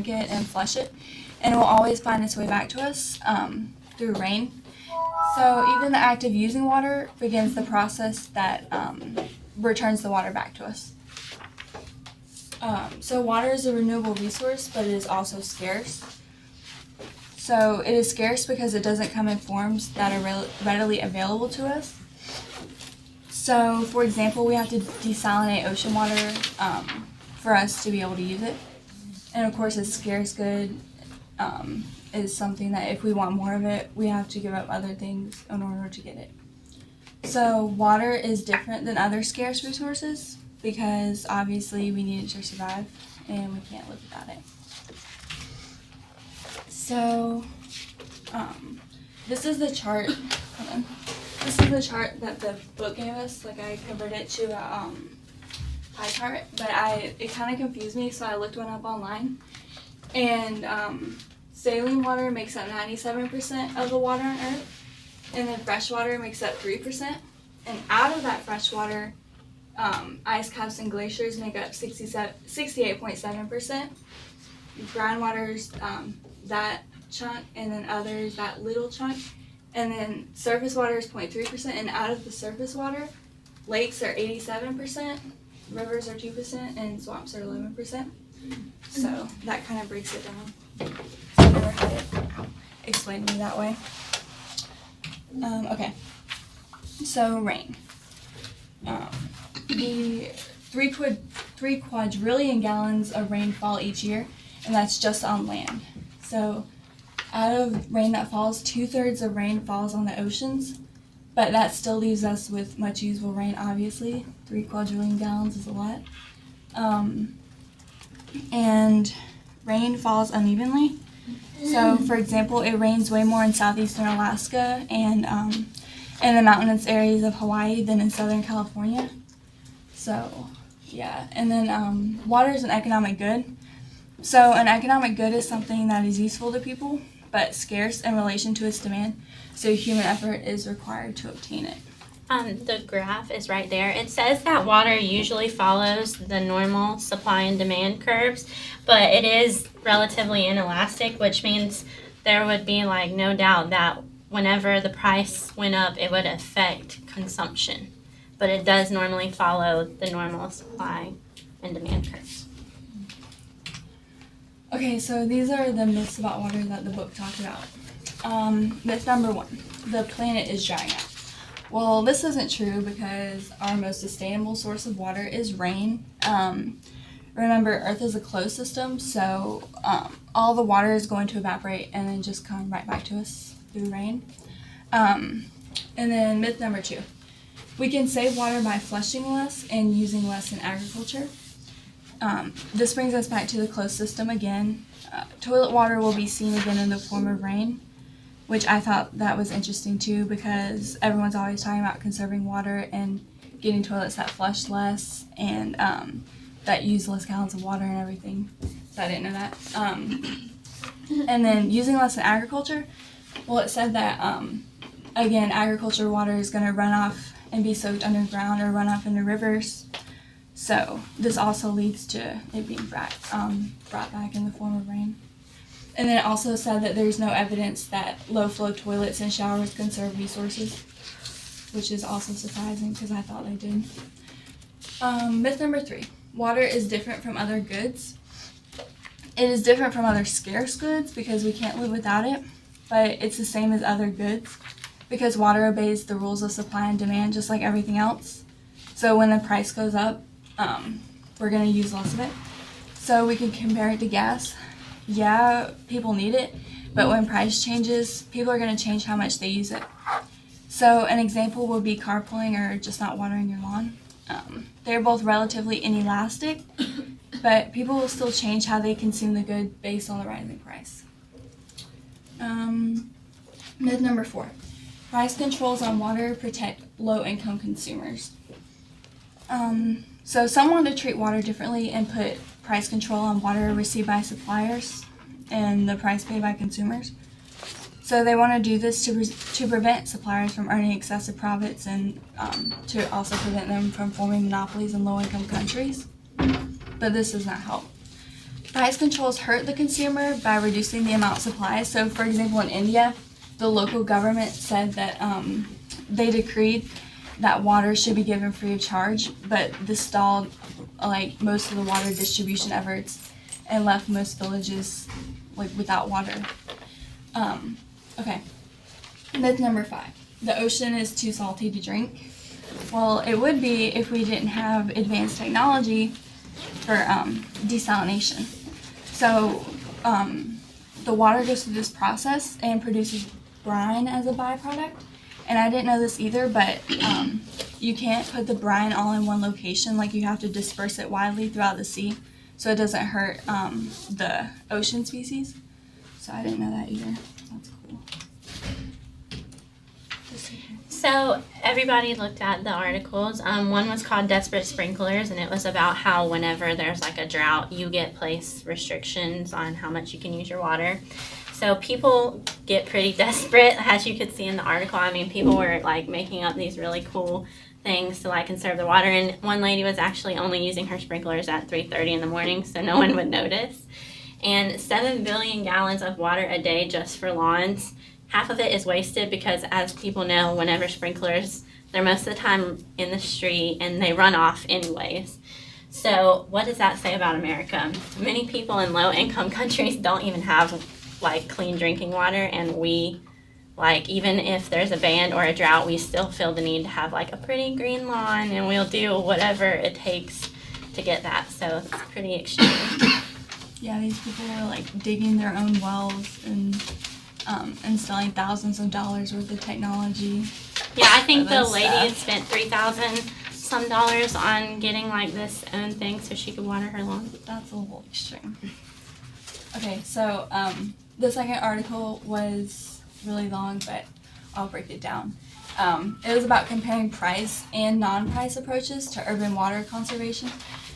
it and flush it, and it will always find its way back to us through rain. So even the act of using water begins the process that returns the water back to us. So water is a renewable resource, but it is also scarce. So it is scarce because it doesn't come in forms that are readily available to us. So for example, we have to desalinate ocean water for us to be able to use it. And of course, a scarce good is something that if we want more of it, we have to give up other things in order to get it. So water is different than other scarce resources because obviously we need it to survive and we can't live without it. So this is the chart. This is the chart that the book gave us. Like, I converted it to a pie chart, but it kind of confused me, so I looked one up online. And saline water makes up 97% of the water on Earth, and then fresh water makes up 3%. And out of that fresh water, ice caps and glaciers make up 68.7%. Groundwater's that chunk, and then others that little chunk. And then surface water is 0.3%, and out of the surface water, lakes are 87%, rivers are 2%, and swamps are 11%. So that kind of breaks it down. So I never had it explained to me that way. Okay, so rain. The 3 quadrillion gallons of rain fall each year, and that's just on land. So out of rain that falls, 2/3 of rain falls on the oceans, but that still leaves us with much usable rain, obviously. 3 quadrillion gallons is a lot. And rain falls unevenly. So, for example, it rains way more in southeastern Alaska and in the mountainous areas of Hawaii than in Southern California. So, yeah. And then water is an economic good. So an economic good is something that is useful to people, but scarce in relation to its demand, so human effort is required to obtain it. The graph is right there. It says that water usually follows the normal supply and demand curves, but it is relatively inelastic, which means there would be no doubt that whenever the price went up, it would affect consumption. But it does normally follow the normal supply and demand curves. Okay, so these are the myths about water that the book talked about. Myth number 1, the planet is drying out. Well, this isn't true because our most sustainable source of water is rain. Remember, Earth is a closed system, so all the water is going to evaporate and then just come right back to us through rain. And then myth number 2, we can save water by flushing less and using less in agriculture. This brings us back to the closed system again. Toilet water will be seen again in the form of rain, which I thought that was interesting too because everyone's always talking about conserving water and getting toilets that flush less and that use less gallons of water and everything. So I didn't know that. And then using less in agriculture, well, it said that, again, agriculture water is going to run off and be soaked underground or run off into rivers. So this also leads to it being brought back in the form of rain. And then it also said that there's no evidence that low-flow toilets and showers conserve resources, which is also surprising because I thought they did. Myth number 3, water is different from other goods. It is different from other scarce goods because we can't live without it, but it's the same as other goods because water obeys the rules of supply and demand just like everything else. So when the price goes up, we're going to use less of it. So we can compare it to gas. Yeah, people need it, but when price changes, people are going to change how much they use it. So an example would be carpooling or just not watering your lawn. They're both relatively inelastic, but people will still change how they consume the good based on the rising price. Myth number 4, price controls on water protect low-income consumers. So some want to treat water differently and put price control on water received by suppliers and the price paid by consumers. So they want to do this to prevent suppliers from earning excessive profits and to also prevent them from forming monopolies in low-income countries. But this does not help. Price controls hurt the consumer by reducing the amount supplied. So, for example, in India, the local government said that they decreed that water should be given free of charge, but this stalled like most of the water distribution efforts and left most villages like without water. Okay, myth number 5: the ocean is too salty to drink. Well, it would be if we didn't have advanced technology for desalination. So the water goes through this process and produces brine as a byproduct. And I didn't know this either, but you can't put the brine all in one location. Like, you have to disperse it widely throughout the sea so it doesn't hurt the ocean species. So I didn't know that either. That's cool. So everybody looked at the articles. One was called Desperate Sprinklers, and it was about how whenever there's like a drought, you get placed restrictions on how much you can use your water. So people get pretty desperate, as you could see in the article. I mean, people were like making up these really cool things to like conserve the water. And one lady was actually only using her sprinklers at 3:30 in the morning, so no one would notice. And 7 billion gallons of water a day just for lawns. Half of it is wasted because, as people know, whenever sprinklers, they're most of the time in the street and they run off anyways. So what does that say about America? Many people in low-income countries don't even have like clean drinking water, and we, like, even if there's a ban or a drought, we still feel the need to have like a pretty green lawn, and we'll do whatever it takes to get that. So it's pretty extreme. Yeah, these people are like digging their own wells and installing thousands of dollars worth of technology. Yeah, I think the this lady stuff. had spent $3,000 some dollars on getting like this own thing so she could water her lawn. That's a little extreme. Okay, so the second article was really long, but I'll break it down. It was about comparing price and non-price approaches to urban water conservation.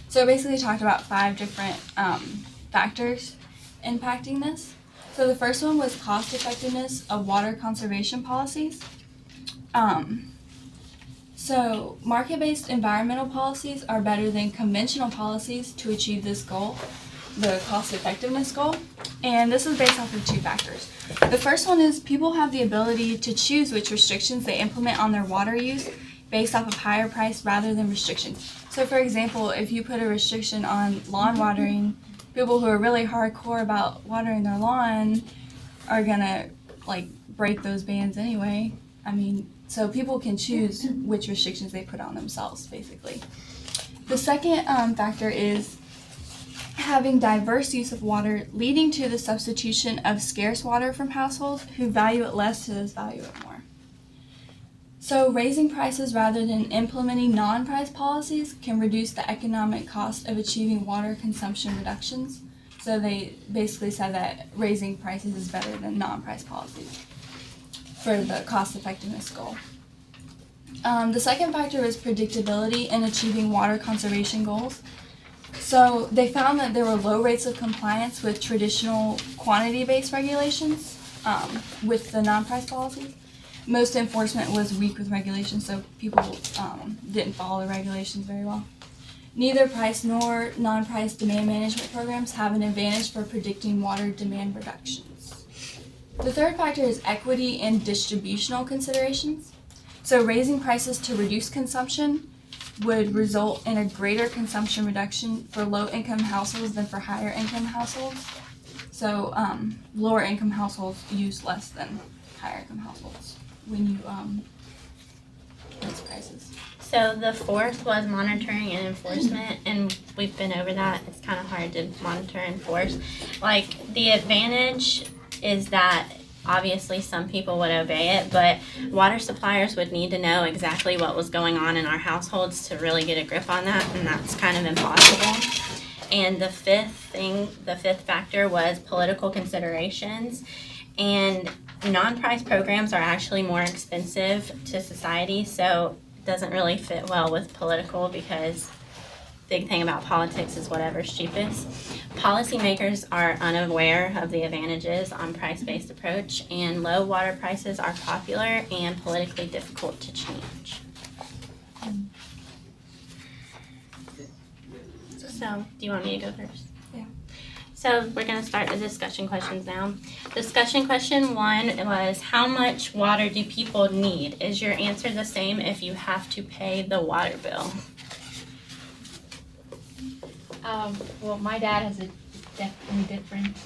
So it basically talked about 5 different factors impacting this. So the first one was cost effectiveness of water conservation policies. So market-based environmental policies are better than conventional policies to achieve this goal, the cost effectiveness goal. And this is based off of 2 factors. The first one is people have the ability to choose which restrictions they implement on their water use based off of higher price rather than restrictions. So for example, if you put a restriction on lawn watering, people who are really hardcore about watering their lawn are gonna like break those bans anyway. I mean, so people can choose which restrictions they put on themselves, basically. The second factor is having diverse use of water, leading to the substitution of scarce water from households who value it less to those value it more. So raising prices rather than implementing non-price policies can reduce the economic cost of achieving water consumption reductions. So they basically said that raising prices is better than non-price policies for the cost effectiveness goal. The second factor is predictability in achieving water conservation goals. So they found that there were low rates of compliance with traditional quantity-based regulations with the non-price policies. Most enforcement was weak with regulations, so people didn't follow the regulations very well. Neither price nor non-price demand management programs have an advantage for predicting water demand reductions. The third factor is equity and distributional considerations. So raising prices to reduce consumption would result in a greater consumption reduction for low-income households than for higher-income households. So lower-income households use less than higher-income households when you raise prices. So the fourth was monitoring and enforcement, and we've been over that. It's kind of hard to monitor and enforce. Like, the advantage is that obviously some people would obey it, but water suppliers would need to know exactly what was going on in our households to really get a grip on that, and that's kind of impossible. And the fifth factor was political considerations. And non-price programs are actually more expensive to society, so it doesn't really fit well with political, because big thing about politics is whatever's cheapest. Policymakers are unaware of the advantages on price-based approach, and low water prices are popular and politically difficult to change. So, do you want me to go first? Yeah. So we're going to start the discussion questions now. Discussion question 1 was, how much water do people need? Is your answer the same if you have to pay the water bill? Well, my dad has a definitely different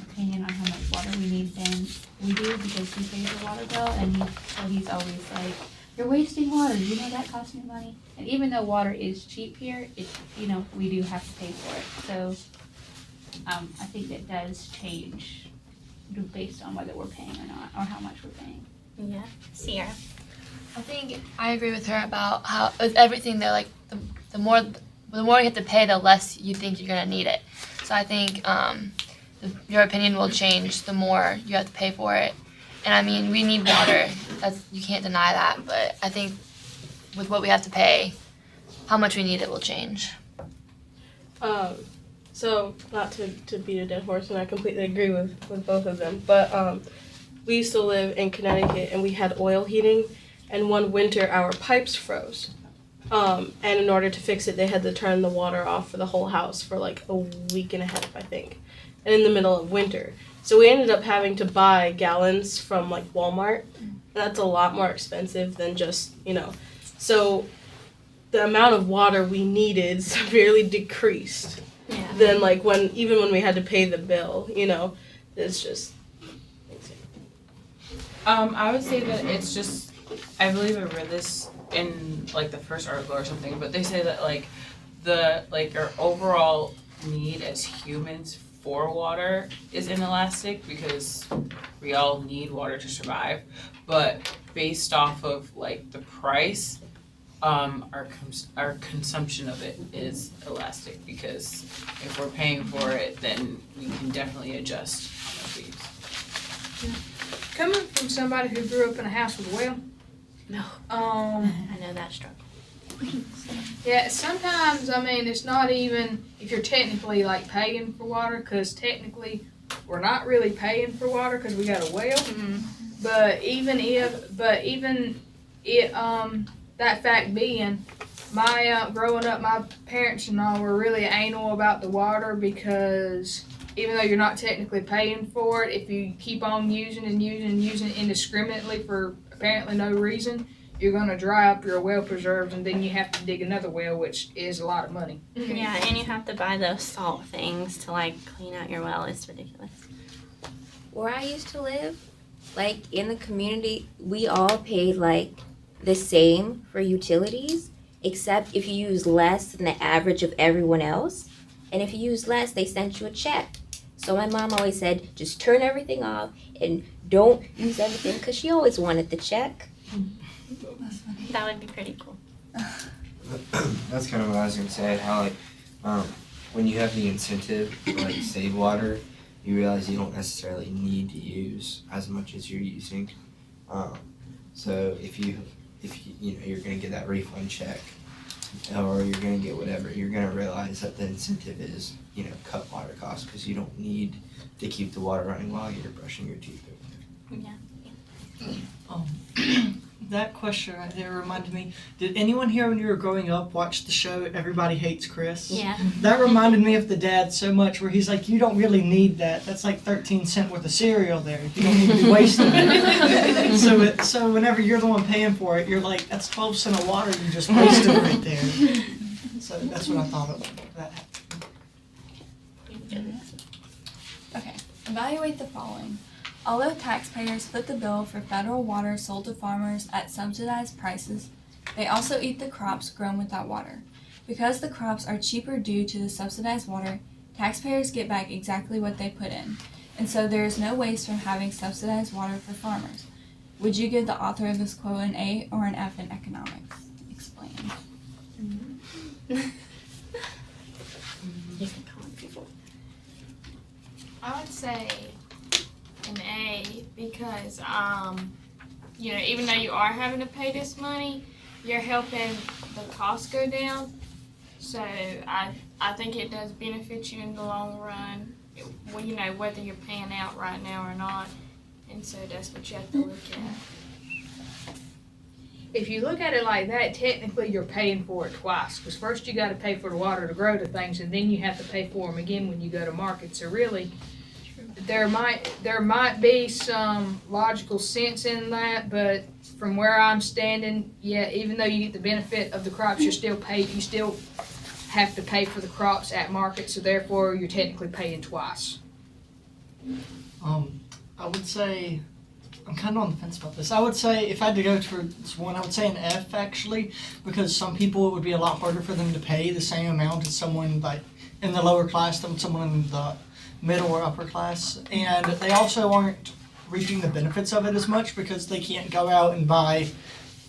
opinion on how much water we need than we do because he pays the water bill, and he's always like, "You're wasting water. You know that costs me money." And even though water is cheap here, we do have to pay for it. So I think it does change based on whether we're paying or not, or how much we're paying. Yeah. Sierra? I think I agree with her about how with everything though, like the more you have to pay, the less you think you're gonna need it. So I think your opinion will change the more you have to pay for it. And I mean, we need water. You can't deny that. But I think with what we have to pay, how much we need it will change. So not to beat a dead horse, and I completely agree with both of them, but we used to live in Connecticut and we had oil heating, and one winter our pipes froze. And in order to fix it, they had to turn the water off for the whole house for like a week and a half, I think, and in the middle of winter. So we ended up having to buy gallons from like Walmart. That's a lot more expensive than just, So the amount of water we needed severely decreased than like when we had to pay the bill, It's just I would say that it's just, I believe I read this in like the first article or something, but they say that like our overall need as humans for water is inelastic because we all need water to survive, but based off of like the price, our consumption of it is elastic because if we're paying for it, then we can definitely adjust how much we use. Coming from somebody who grew up in a house with a well. No. I know that struggle. Yeah, sometimes, it's not even if you're technically like paying for water, because technically we're not really paying for water because we got a well. Mm-hmm. But even that fact being, my growing up, my parents and all were really anal about the water because even though you're not technically paying for it, if you keep on using indiscriminately for apparently no reason, you're going to dry up your well preserves, and then you have to dig another well, which is a lot of money. Yeah, and you have to buy those salt things to like clean out your well. It's ridiculous. Where I used to live, like in the community, we all paid like the same for utilities, except if you use less than the average of everyone else. And if you use less, they sent you a check. So my mom always said, just turn everything off and don't use everything, because she always wanted the check. That would be pretty cool. That's kind of what I was going to say, how like when you have the incentive to like save water, you realize you don't necessarily need to use as much as you're using. So if you're going to get that refund check, or you're going to get whatever, you're going to realize that the incentive is, cut water costs because you don't need to keep the water running while you're brushing your teeth. Yeah. That question right there reminded me, did anyone here when you were growing up watch the show Everybody Hates Chris? Yeah. That reminded me of the dad so much, where he's like, you don't really need that. That's like 13 cents worth of cereal there. You don't need to be wasting it. So whenever you're the one paying for it, you're like, that's 12 cents of water you just wasted right there. So that's what I thought of that. Okay, evaluate the following. Although taxpayers foot the bill for federal water sold to farmers at subsidized prices, they also eat the crops grown with that water. Because the crops are cheaper due to the subsidized water, taxpayers get back exactly what they put in, and so there is no waste from having subsidized water for farmers. Would you give the author of this quote an A or an F in economics? Explain. You can call it people. I would say an A because, even though you are having to pay this money, you're helping the costs go down. So I think it does benefit you in the long run, whether you're paying out right now or not. And so that's what you have to look at. if you look at it like that, technically you're paying for it twice. Because first you got to pay for the water to grow the things, and then you have to pay for them again when you go to market. So really, there might be some logical sense in that, but from where I'm standing, yeah, even though you get the benefit of the crops, you still have to pay for the crops at market. So therefore, you're technically paying twice. I would say, I'm kind of on the fence about this. I would say if I had to go towards one, I would say an F actually, because some people it would be a lot harder for them to pay the same amount as someone like in the lower class than someone in the middle or upper class, and they also aren't reaping the benefits of it as much because they can't go out and buy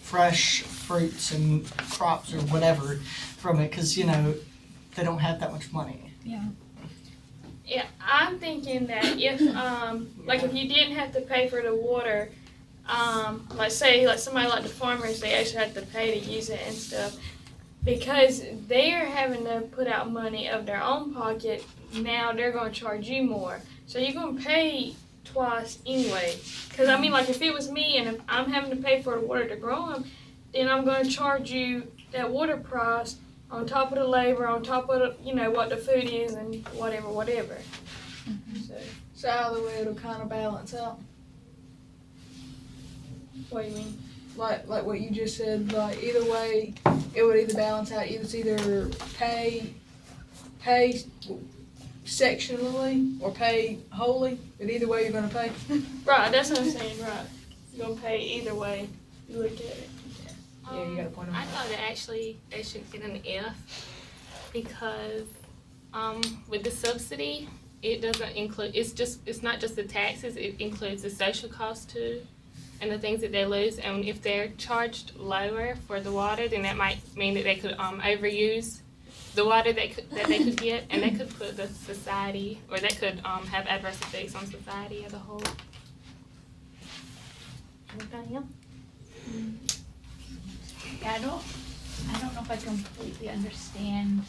fresh fruits and crops or whatever from it because they don't have that much money. Yeah, I'm thinking that if if you didn't have to pay for the water, like somebody like the farmers, they actually have to pay to use it and stuff, because they are having to put out money of their own pocket. Now they're going to charge you more, so you're going to pay twice anyway. Because I mean, like if it was me and if I'm having to pay for the water to grow them, then I'm going to charge you that water price on top of the labor, on top of the, what the food is and whatever. So either way, it'll kind of balance out. What do you mean? Like what you just said. Like either way, it would either balance out. It's either pay sectionally or pay wholly. But either way, you're gonna pay. Right, that's what I'm saying. Right, you're gonna pay either way you look at it. Yeah, you got a point on I that. thought that actually they should get an F because with the subsidy, it doesn't include. It's not just the taxes. It includes the social costs too, and the things that they lose. And if they're charged lower for the water, then that might mean that they could overuse the water they could get, and that could put the society, or that could have adverse effects on society as a whole. Okay, Yeah, I don't know if I completely understand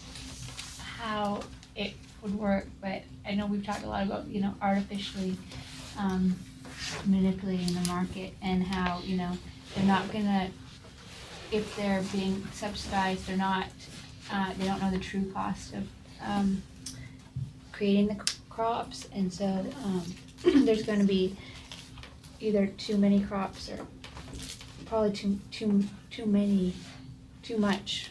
how it would work, but I know we've talked a lot about, artificially manipulating the market and how, they're not gonna, if they're being subsidized, they're not, they don't know the true cost of creating the crops, and so there's gonna be either too many crops or probably too much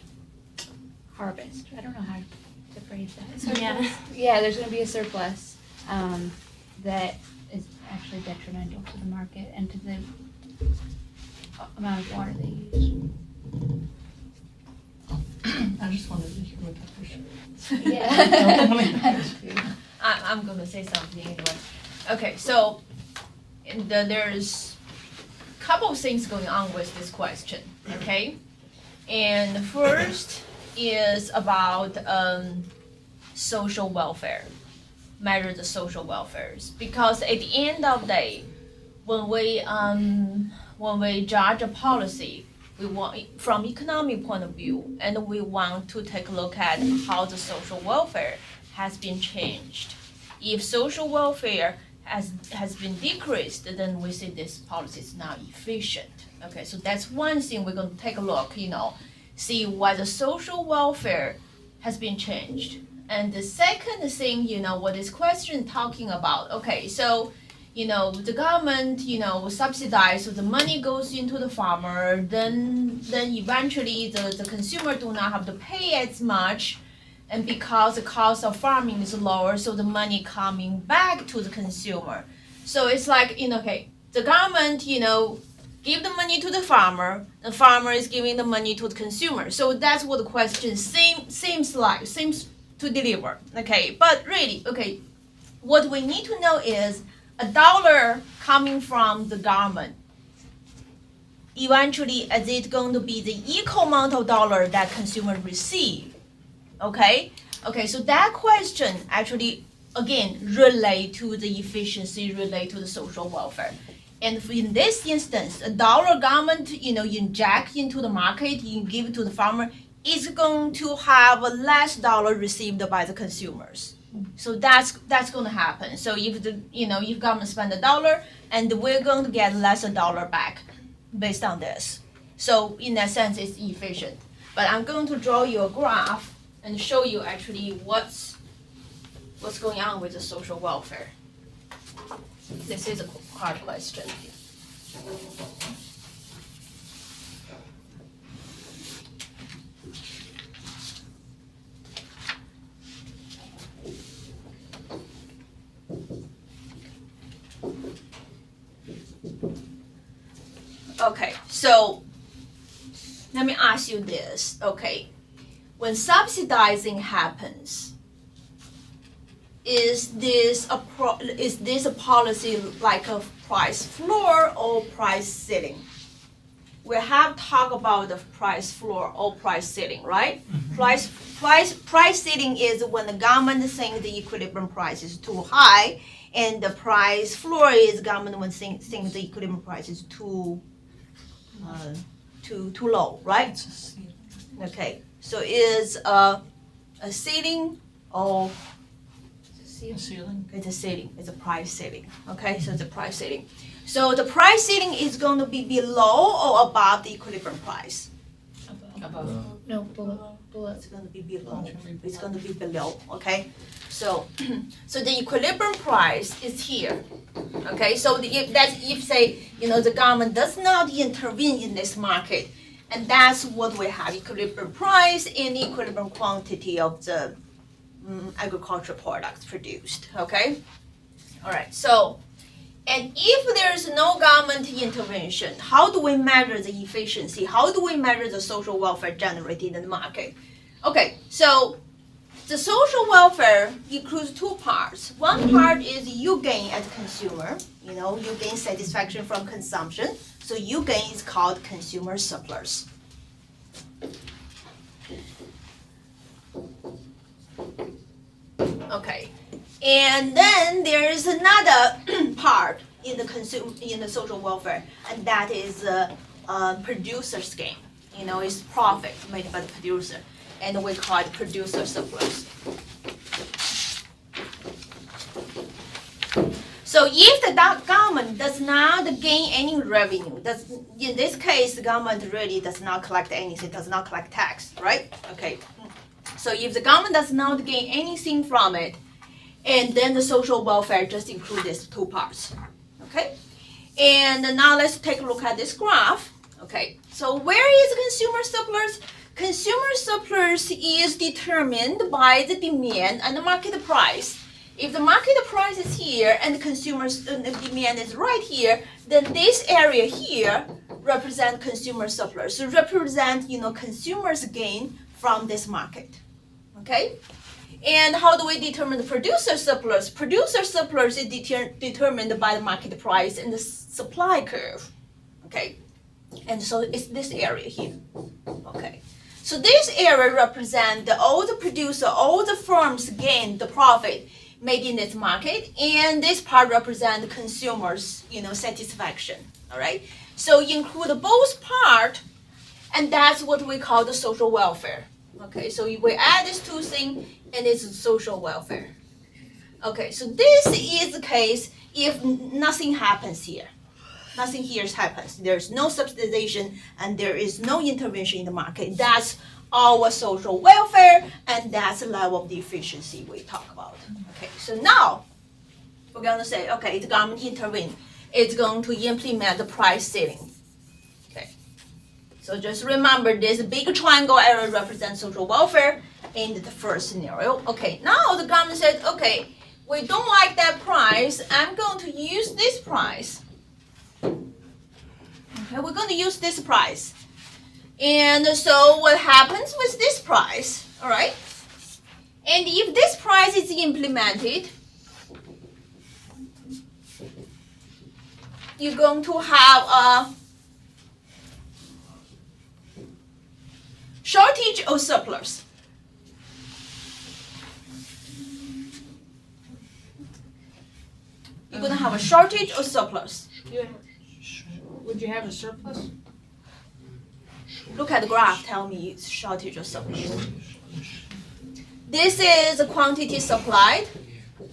harvest. I don't know how to phrase that. Yeah. Yeah, there's gonna be a surplus that is actually detrimental to the market and to the amount of water they use. I just wanted to hear what that was. Yeah. I'm gonna say something anyway. Okay, so there's a couple of things going on with this question, okay? And the first is about social welfare, measure the social welfares. Because at the end of the day, when we judge a policy, we want from economic point of view, and we want to take a look at how the social welfare has been changed. If social welfare has been decreased, then we say this policy is not efficient. Okay, so that's one thing we're going to take a look, see why the social welfare has been changed. And the second thing, what this question talking about, okay, so, the government, subsidize, so the money goes into the farmer, then eventually the consumer do not have to pay as much, and because the cost of farming is lower, so the money coming back to the consumer. So it's like, okay, the government, give the money to the farmer is giving the money to the consumer. So that's what the question seems to deliver, okay? But really, okay, what we need to know is $1 coming from the government, eventually is it going to be the equal amount of dollar that consumer receive? Okay, so that question actually, again, relate to the efficiency, relate to the social welfare. And in this instance, $1 government, inject into the market, you give it to the farmer, is going to have a less dollar received by the consumers. So that's going to happen. So if if government spend $1, and we're going to get less $1 back, based on this. So in that sense, it's efficient. But I'm going to draw you a graph and show you actually what's going on with the social welfare. This is a hard question. Okay, so let me ask you this. Okay, when subsidizing happens, is this a policy like a price floor or price ceiling? We have talked about the price floor or price ceiling, right? Price ceiling is when the government thinks the equilibrium price is too high, and the price floor is government when thinks the equilibrium price is too low, right? Okay, so is a ceiling or Ceiling. it's a ceiling, it's a price ceiling. Okay, so it's a price ceiling. So the price ceiling is going to be below or above the equilibrium price? Above. No, below. It's going to be below. It's going to be below. Okay, so so the equilibrium price is here. Okay, so if say the government does not intervene in this market, and that's what we have: equilibrium price and equilibrium quantity of the agricultural products produced. Okay, all right. So, and if there is no government intervention, how do we measure the efficiency? How do we measure the social welfare generated in the market? Okay, so the social welfare includes two parts. One part is you gain as a consumer. You gain satisfaction from consumption. So you gain is called consumer surplus. Okay, and then there is another part in the social welfare, and that is producer's gain. It's profit made by the producer, and we call it producer surplus. So if the government does not gain any revenue, in this case, the government really does not collect anything, does not collect tax, right? Okay. So if the government does not gain anything from it, and then the social welfare just includes these two parts, okay? And now let's take a look at this graph, okay? So where is consumer surplus? Consumer surplus is determined by the demand and the market price. If the market price is here and the demand is right here, then this area here represents consumer surplus. So represent, consumers' gain from this market. Okay, and how do we determine the producer surplus? Producer surplus is determined by the market price and the supply curve. Okay, and so it's this area here. Okay, so this area represents all the producer, all the firms gain the profit made in this market, and this part represents the consumers, satisfaction. All right, so include both part, and that's what we call the social welfare. Okay, so if we add these two things, and it's social welfare. Okay, so this is the case if nothing happens here. Nothing here happens. There's no subsidization and there is no intervention in the market. That's our social welfare, and that's the level of the efficiency we talk about. Okay, so now we're going to say, okay, the government intervene. It's going to implement the price ceiling. So just remember this big triangle area represents social welfare in the first scenario. Okay, now the government said, okay, we don't like that price. I'm going to use this price. Okay, we're going to use this price. And so what happens with this price, all right? And if this price is implemented, you're going to have a shortage or surplus. You're going to have a shortage or surplus. Would you have a surplus? Look at the graph, tell me it's shortage or surplus. This is the quantity supplied.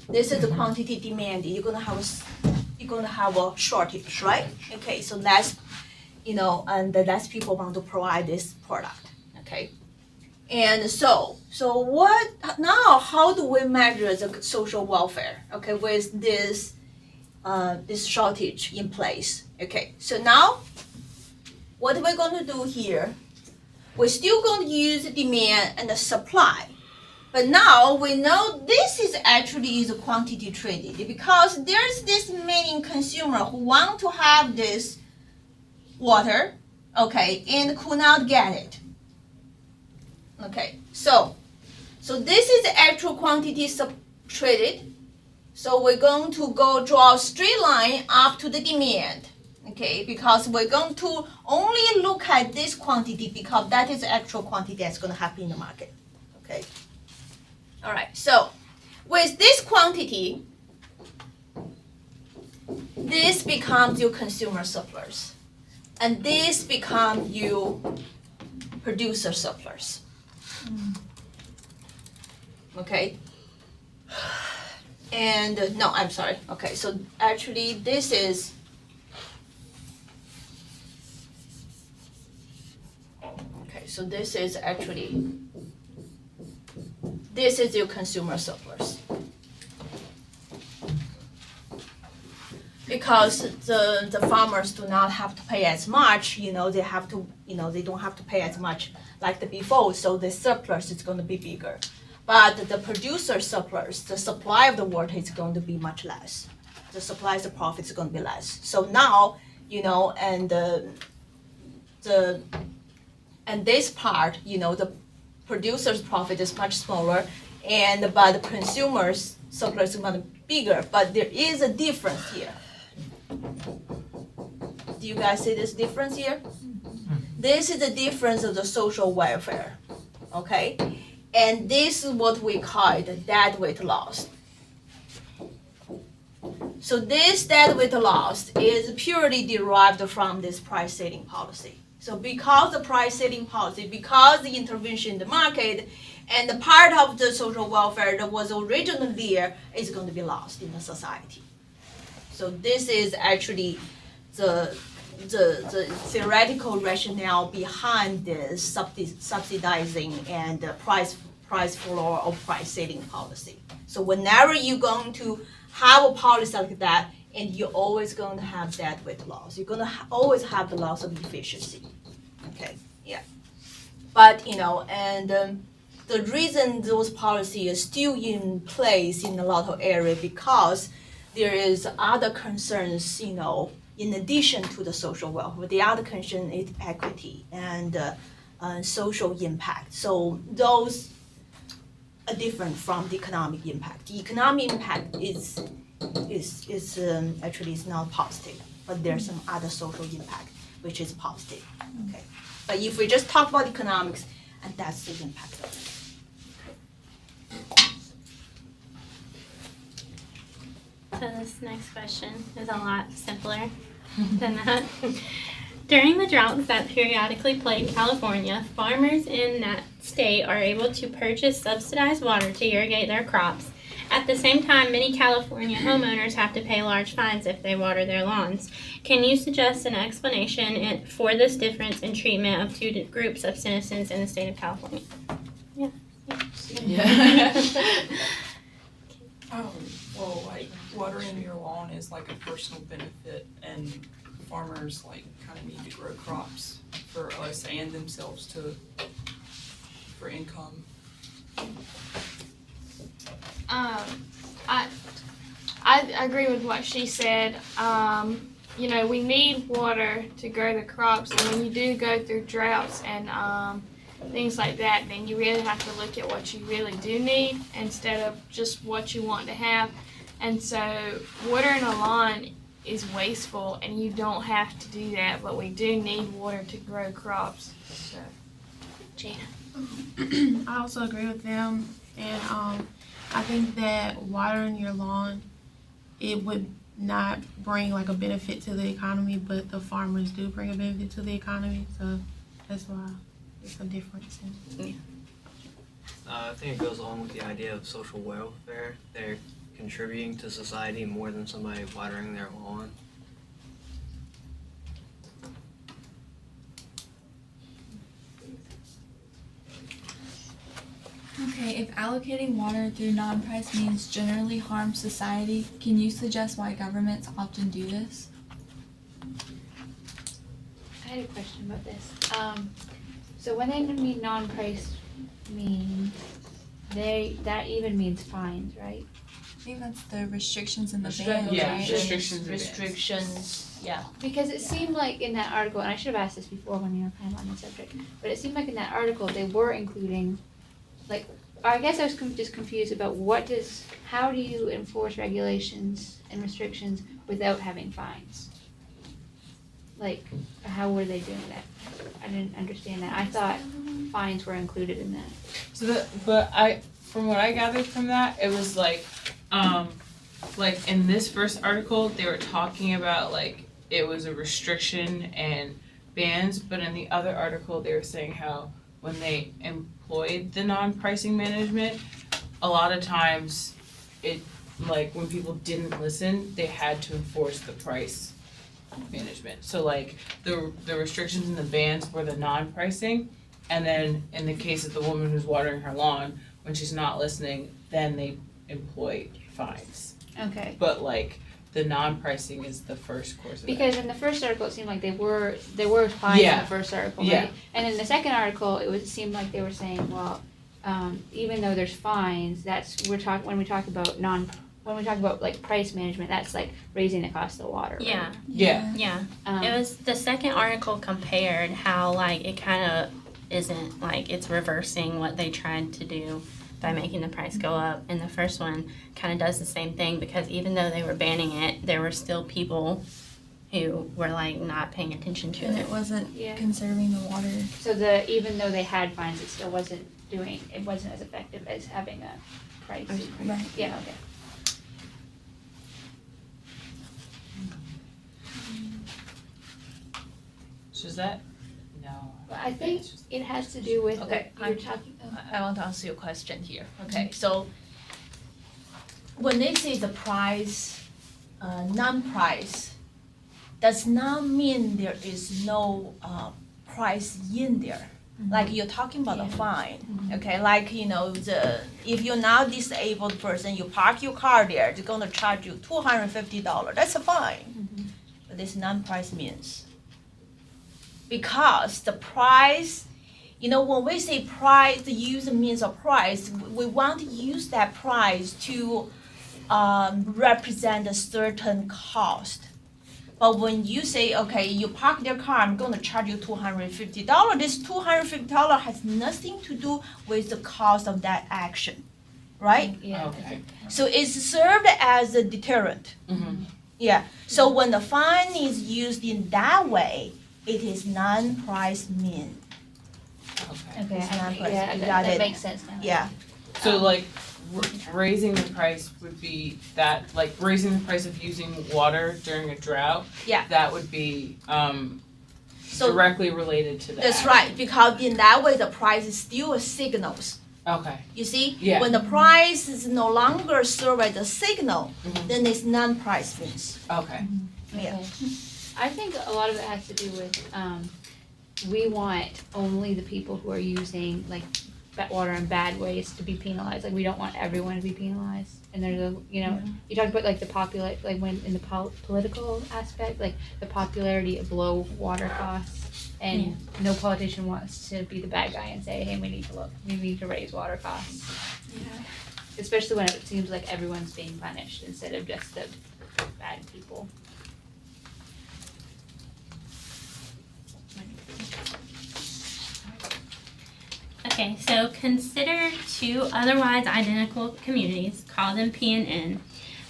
This is the quantity demanded. You're going to have a shortage, right? Okay, so that's and the less people want to provide this product, okay? And so what, now how do we measure the social welfare, okay, with this shortage in place? Okay, so now what we're going to do here, we're still going to use the demand and the supply. But now we know this is actually the quantity traded because there's this many consumer who want to have this water, okay, and could not get it. Okay, so this is the actual quantity traded. So we're going to go draw a straight line up to the demand, okay, because we're going to only look at this quantity because that is the actual quantity that's going to happen in the market, okay. All right, so with this quantity, this becomes your consumer surplus, and this becomes your producer surplus. Okay. And no, I'm sorry. Okay, so actually this is so this is actually this is your consumer surplus. Because the farmers do not have to pay as much, they have to, they don't have to pay as much like the before, so the surplus is going to be bigger. But the producer surplus, the supply of the water is going to be much less. The supply of the profit is going to be less. So now, and this part, the producer's profit is much smaller, but the consumer's surplus is much bigger. But there is a difference here. Do you guys see this difference here? This is the difference of the social welfare, okay? And this is what we call the deadweight loss. So this deadweight loss is purely derived from this price setting policy. So because the price setting policy, because the intervention in the market, and the part of the social welfare that was originally there is going to be lost in the society. So this is actually the theoretical rationale behind this subsidizing and price floor or price setting policy. So whenever you're going to have a policy like that, and you're always going to have deadweight loss, you're going to always have the loss of efficiency. Okay, yeah. But the reason those policies are still in place in a lot of areas because there is other concerns, in addition to the social welfare. The other concern is equity and social impact. So those are different from the economic impact. The economic impact is actually is not positive, but there's some other social impact which is positive. Okay, but if we just talk about economics, and that's the impact of it. So this next question is a lot simpler than that. During the droughts that periodically plague California, farmers in that state are able to purchase subsidized water to irrigate their crops. At the same time, many California homeowners have to pay large fines if they water their lawns. Can you suggest an explanation for this difference in treatment of two groups of citizens in the state of California? Yeah. Well, like watering your lawn is like a personal benefit, and farmers like kind of need to grow crops for us and themselves for income. I agree with what she said. We need water to grow the crops, and when you do go through droughts and things like that, then you really have to look at what you really do need instead of just what you want to have. And so watering a lawn is wasteful, and you don't have to do that, but we do need water to grow crops. So, Jada. I also agree with them, and I think that watering your lawn, it would not bring like a benefit to the economy, but the farmers do bring a benefit to the economy, so that's why it's a difference. I think it goes along with the idea of social welfare. They're contributing to society more than somebody watering their lawn. Okay, if allocating water through non-price means generally harms society, can you suggest why governments often do this? I had a question about this. So when they mean non-price means that even means fines, right? I think that's the restrictions in the Restrict- ban, Yeah, right? restrictions. Restrictions, yeah. Because it seemed like in that article, and I should have asked this before when you were kind of on the subject, but it seemed like in that article they were including, like, I guess I was just confused about how do you enforce regulations and restrictions without having fines? Like, how were they doing that? I didn't understand that. I thought fines were included in that. So from what I gathered from that, it was like in this first article, they were talking about like it was a restriction and bans, but in the other article, they were saying how when they employed the non-pricing management, a lot of times it, like when people didn't listen, they had to enforce the price management. So like the restrictions and the bans were the non-pricing, and then in the case of the woman who's watering her lawn, when she's not listening, then they employ fines. Okay. But like the non-pricing is the first course of Because in the first article, it seemed like there were fines in the first article, right? Yeah. And in the second article, it seemed like they were saying, well, even though there's fines, when we talk about like price management, that's like raising the cost of the water. Right? Yeah. Yeah. It was the second article compared how like it kind of isn't like it's reversing what they tried to do by making the price go up, and the first one kind of does the same thing because even though they were banning it, there were still people who were like not paying attention to And it. it wasn't conserving the water. So even though they had fines, it still wasn't as effective as having a price. Right. Yeah. Okay. So is that no? But I think it has to do with Okay, what you're talking. I want to answer your question here. Okay, so when they say the price, non-price, does not mean there is no price in there. Like you're talking about a fine, okay? Like if you're not disabled person, you park your car there, they're gonna charge you $250. That's a fine. But this non-price means because the price. When we say price, the user means a price, we want to use that price to represent a certain cost. But when you say, okay, you park their car, I'm going to charge you $250, this $250 has nothing to do with the cost of that action, right? Yeah. Okay. So it's served as a deterrent. Mm-hmm. Yeah. So when the fine is used in that way, it is non-price mean. Okay. It's non-price. Yeah, You that, got that it. makes sense now. Yeah. So like raising the price would be that, like raising the price of using water during a drought. Yeah. That would be So directly related to that. that's right, because in that way the price is still a signals. Okay. You see? Yeah. When the price is no longer served as a signal, Mhm. then it's non-price means. Okay. Yeah. I think a lot of it has to do with we want only the people who are using like water in bad ways to be penalized. Like we don't want everyone to be penalized. And there's you talked about like the like when in the political aspect, like the popularity of low water costs, and no politician wants to be the bad guy and say, hey, we need to raise water costs. Yeah. Especially when it seems like everyone's being punished instead of just the bad people. Okay, so consider two otherwise identical communities, call them P and N.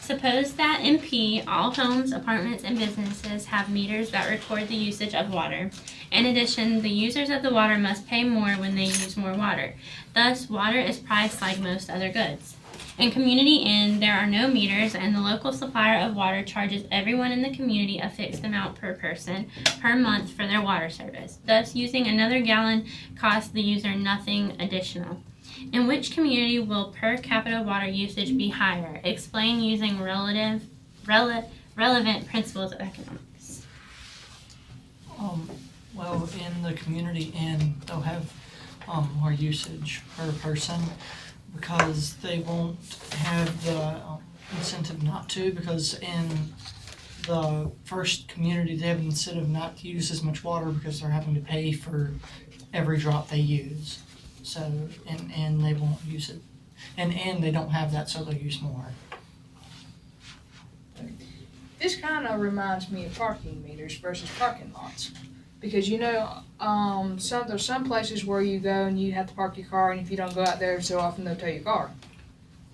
Suppose that in P, all homes, apartments, and businesses have meters that record the usage of water. In addition, the users of the water must pay more when they use more water. Thus, water is priced like most other goods. In Community N, there are no meters, and the local supplier of water charges everyone in the community a fixed amount per person per month for their water service. Thus, using another gallon costs the user nothing additional. In which community will per capita water usage be higher? Explain using relevant principles of economics. Well, in the community and they'll have more usage per person, because they won't have the incentive not to, because in the first community, they have an incentive not to use as much water because they're having to pay for every drop they use. So, and they won't use it. And they don't have that, so they'll use more. This kind of reminds me of parking meters versus parking lots. Because there's some places where you go and you have to park your car, and if you don't go out there so often, they'll tow your car.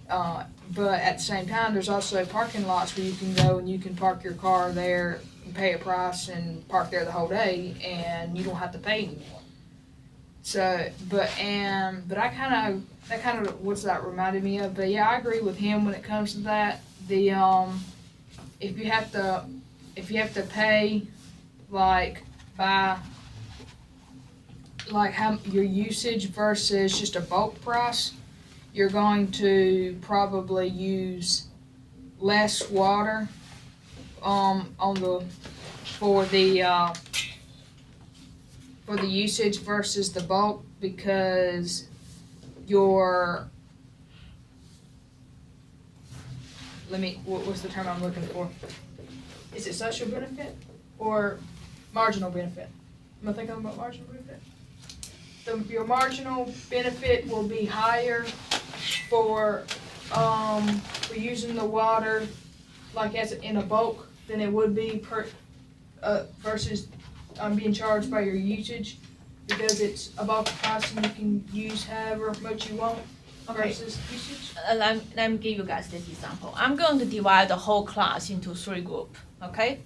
But at the same time, there's also parking lots where you can go and you can park your car there and pay a price and park there the whole day, and you don't have to pay anymore. So, but that kind of what's that reminded me of. But yeah, I agree with him when it comes to that. The if you have to pay like by like how your usage versus just a bulk price, you're going to probably use less water for the usage versus the bulk, because what's the term I'm looking for? Is it social benefit or marginal benefit? Am I thinking about marginal benefit? Your marginal benefit will be higher for using the water like as in a bulk than it would be versus being charged by your usage, because it's a bulk price and you can use however much you want versus usage. Let me give you guys this example. I'm going to divide the whole class into 3 groups. Okay,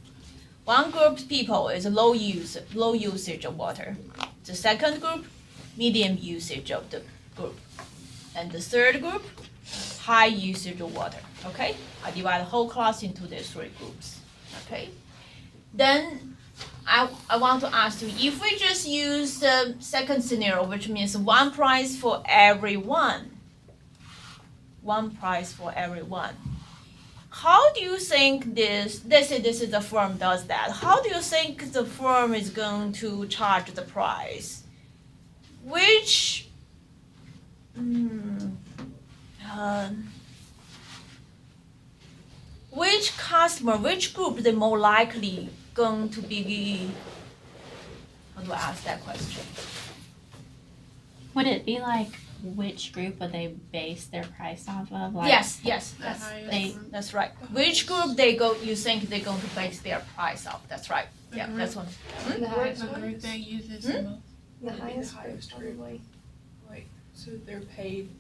one group of people is low usage of water. The second group, medium usage of the group, and the third group, high usage of water. Okay, I divide the whole class into these 3 groups. Okay, then I want to ask you, if we just use the second scenario, which means one price for everyone, how do you think this is the firm does that? How do you think the firm is going to charge the price? Which customer, which group they more likely going to be? How do I ask that question? Would it be like which group would they base their price off of? Like, Yes, that's right. Which group you think they're going to base their price off? That's right. Yeah, that's one. The highest group that uses the most. The highest probably. Like, so they're paid.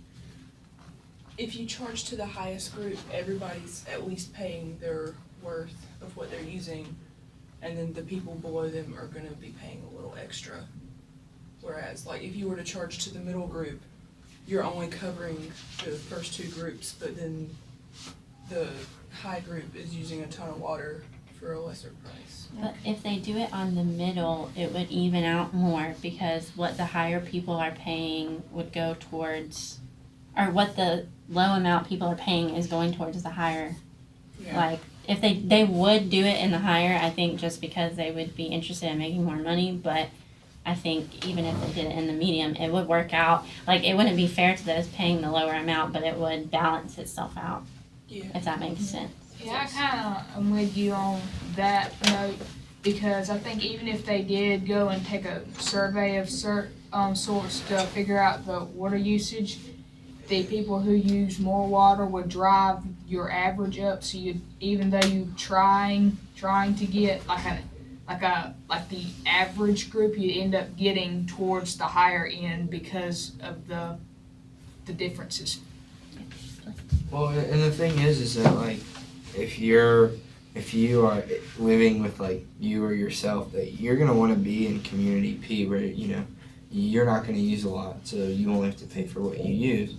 If you charge to the highest group, everybody's at least paying their worth of what they're using, and then the people below them are going to be paying a little extra. Whereas, like, if you were to charge to the middle group, you're only covering the first 2 groups, but then the high group is using a ton of water for a lesser price. But if they do it on the middle, it would even out more, because what the higher people are paying would go towards, or what the low amount people are paying is going towards the higher. Yeah. Like, if they would do it in the higher, I think just because they would be interested in making more money, but I think even if they did it in the medium, it would work out. Like, it wouldn't be fair to those paying the lower amount, but it would balance itself out. Yeah. If that makes sense. Yeah, I kind of am with you on that note, because I think even if they did go and take a survey of sorts to figure out the water usage, the people who use more water would drive your average up. So even though you trying to get like the average group, you end up getting towards the higher end because of the differences. Well, and the thing is that, like, if you are living with, like, you or yourself, that you're gonna want to be in community P, where you're not gonna use a lot, so you only have to pay for what you use.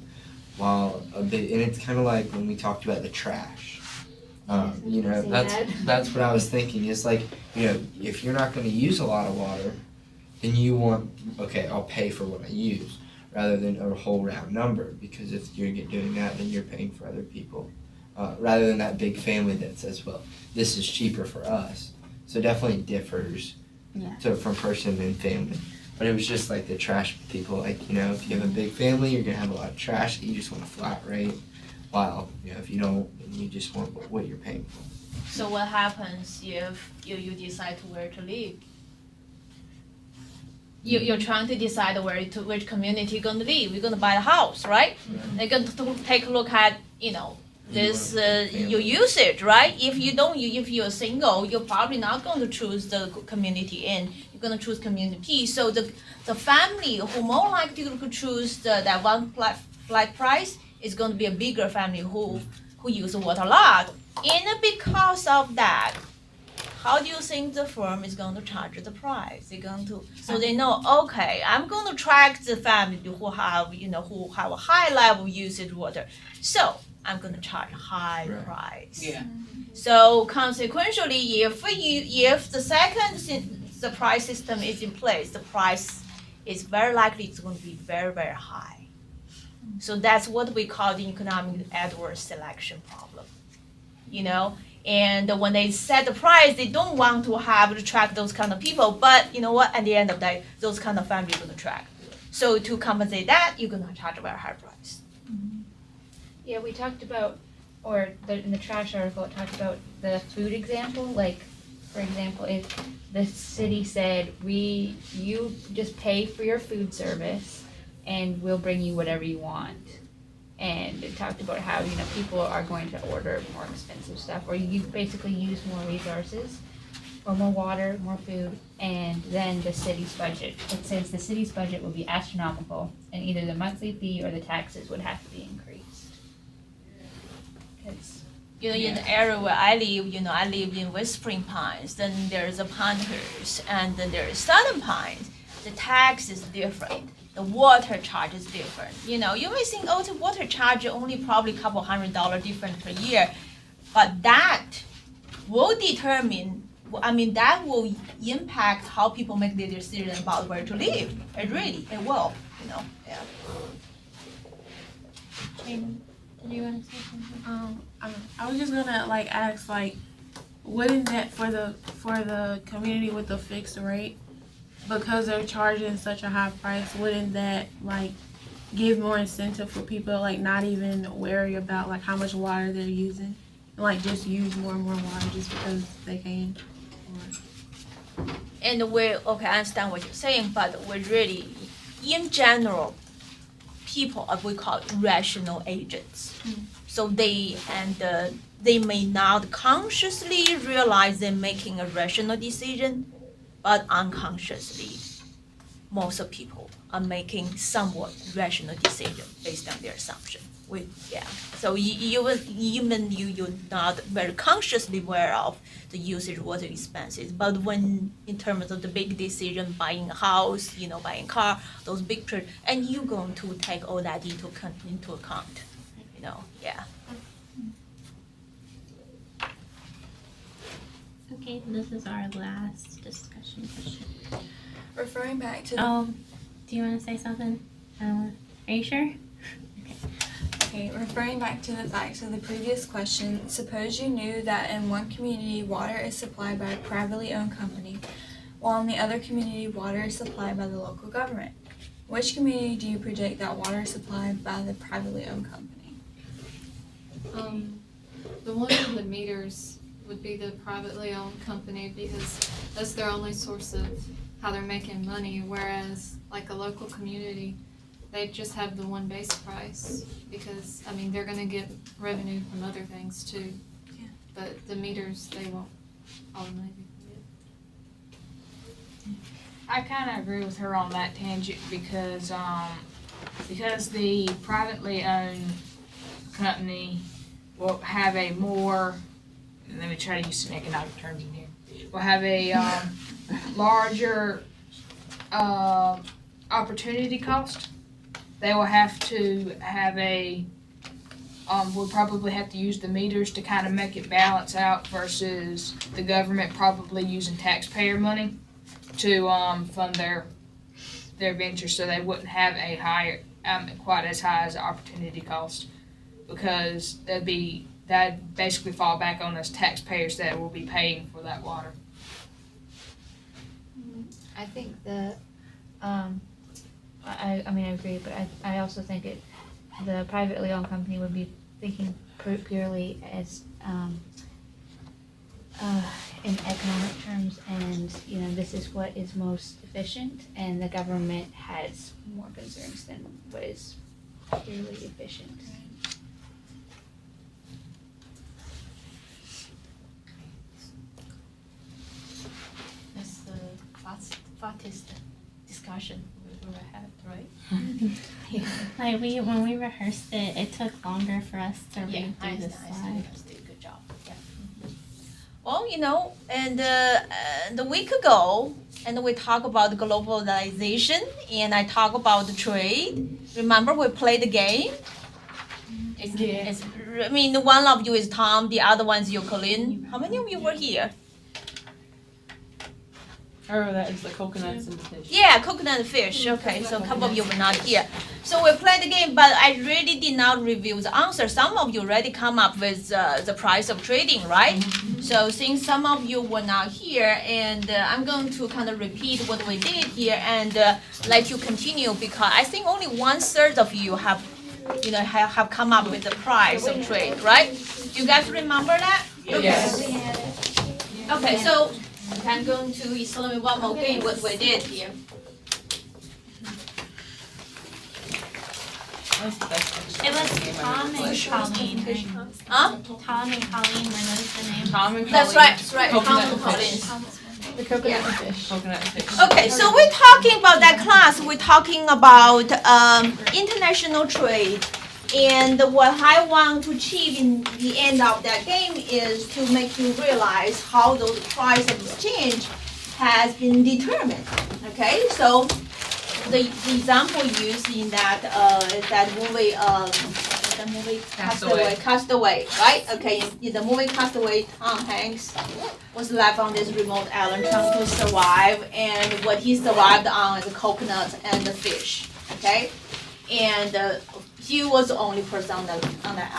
While and it's kind of like when we talked about the trash. That's what I was thinking. It's like, if you're not going to use a lot of water, then you want, okay, I'll pay for what I use, rather than a whole round number. Because if you're doing that, then you're paying for other people, rather than that big family that says, well, this is cheaper for us. So it definitely differs from person and family. But it was just like the trash people, like, you know, if you have a big family, you're gonna have a lot of trash, you just want a flat rate. While, you know, if you don't, then you just want what you're paying for. So what happens if you decide to where to live? You're trying to decide which community you're gonna live. You're gonna buy a house, right? They're going to take a look at, you know, this your usage, right? If you're single, you're probably not going to choose the community N. You're going to choose community P. So the family who more likely to choose that one flat price is going to be a bigger family who use the water a lot. And because of that, how do you think the firm is going to charge the price? They're going to, so they know, okay, I'm going to track the family who have a high level usage water. So I'm going to charge a high price. Yeah. So consequently, if the second the price system is in place, the price is very likely it's going to be very, very high. So that's what we call the economic adverse selection problem. You know, and when they set the price, they don't want to have to track those kind of people. But you know what? At the end of the day, those kind of families are going to track. So to compensate that, you're going to charge a very high price. Yeah, we talked about, in the trash article, it talked about the food example. Like, for example, if the city said, you just pay for your food service, and we'll bring you whatever you want. And it talked about how, you know, people are going to order more expensive stuff, or you basically use more resources, or more water, more food, and then the city's budget. It says the city's budget will be astronomical, and either the monthly fee or the taxes would have to be increased. You know, in the area where I live, you know, I live in Whispering Pines, then there's a Pinehurst, and then there's Southern Pines. The tax is different. The water charge is different. You know, you may think, oh, the water charge only probably a couple $100 different per year, but that will determine, that will impact how people make their decision about where to live. It will, you know, yeah. Did you want to say something? I was just gonna ask wouldn't that for the community with the fixed rate, because they're charging such a high price, wouldn't that give more incentive for people not even worry about how much water they're using, and just use more and more water just because they can? And I understand what you're saying, but we're really, in general, people we call rational agents. So they may not consciously realize they're making a rational decision, but unconsciously, most of people are making somewhat rational decision based on their assumption. So you're not very consciously aware of the usage water expenses, but when in terms of the big decision, buying a house, buying a car, those big and you're going to take all that into account, yeah. Okay, this is our last discussion question. Referring back to do you want to say something? Are you sure? Okay, referring back to the facts of the previous question, suppose you knew that in one community water is supplied by a privately owned company, while in the other community water is supplied by the local government. Which community do you predict that water is supplied by the privately owned company? The one with the meters would be the privately owned company, because that's their only source of how they're making money, whereas a local community, they just have the one base price, because they're gonna get revenue from other things too. Yeah. But the meters, they won't all the money they can get. I kind of agree with her on that tangent because the privately owned company will have a more, let me try to use some economic terms in here, will have a larger opportunity cost. They will have to have we'll probably have to use the meters to kind of make it balance out, versus the government probably using taxpayer money to fund their venture, so they wouldn't have a higher, quite as high as the opportunity cost, because that'd basically fall back on us taxpayers that will be paying for that water. I think the I mean, I agree, but I also think the privately owned company would be thinking purely as, in economic terms, and, this is what is most efficient, and the government has more concerns than what is purely efficient. That's the fattest discussion we've ever had, right? Like when we rehearsed it, it took longer for us to read through the I slides. did a good job. Yeah. Well, and the week ago, and we talk about globalization, and I talk about the trade. Remember, we played the game. I mean, one of you is Tom, the other one's you, Colleen. How many of you were here? Or that is the coconuts and the fish. Yeah, coconut and fish. Okay, so a couple of you were not here. So we played the game, but I really did not review the answer. Some of you already come up with the price of trading, right? So since some of you were not here, and I'm going to kind of repeat what we did here and let you continue, because I think only 1/3 of you have come up with the price of trade, right? Do you guys remember that? Yes. Okay, so I'm going to explain one more game what we did here. It was Tom and Colleen, right? Huh? Tom and Colleen, were those the names? Tom and Colleen. That's right. Tom Coconut and and Colleen. fish. The coconut and fish. Coconut and fish. Okay, so we're talking about that class. We're talking about international trade, and what I want to achieve in the end of that game is to make you realize how those price of exchange has been determined. Okay, so the example used in that is that movie. The movie Castaway, right? Okay, in the movie Castaway, Tom Hanks was left on this remote island trying to survive, and what he survived on is the coconuts and the fish. Okay, and he was the only person on the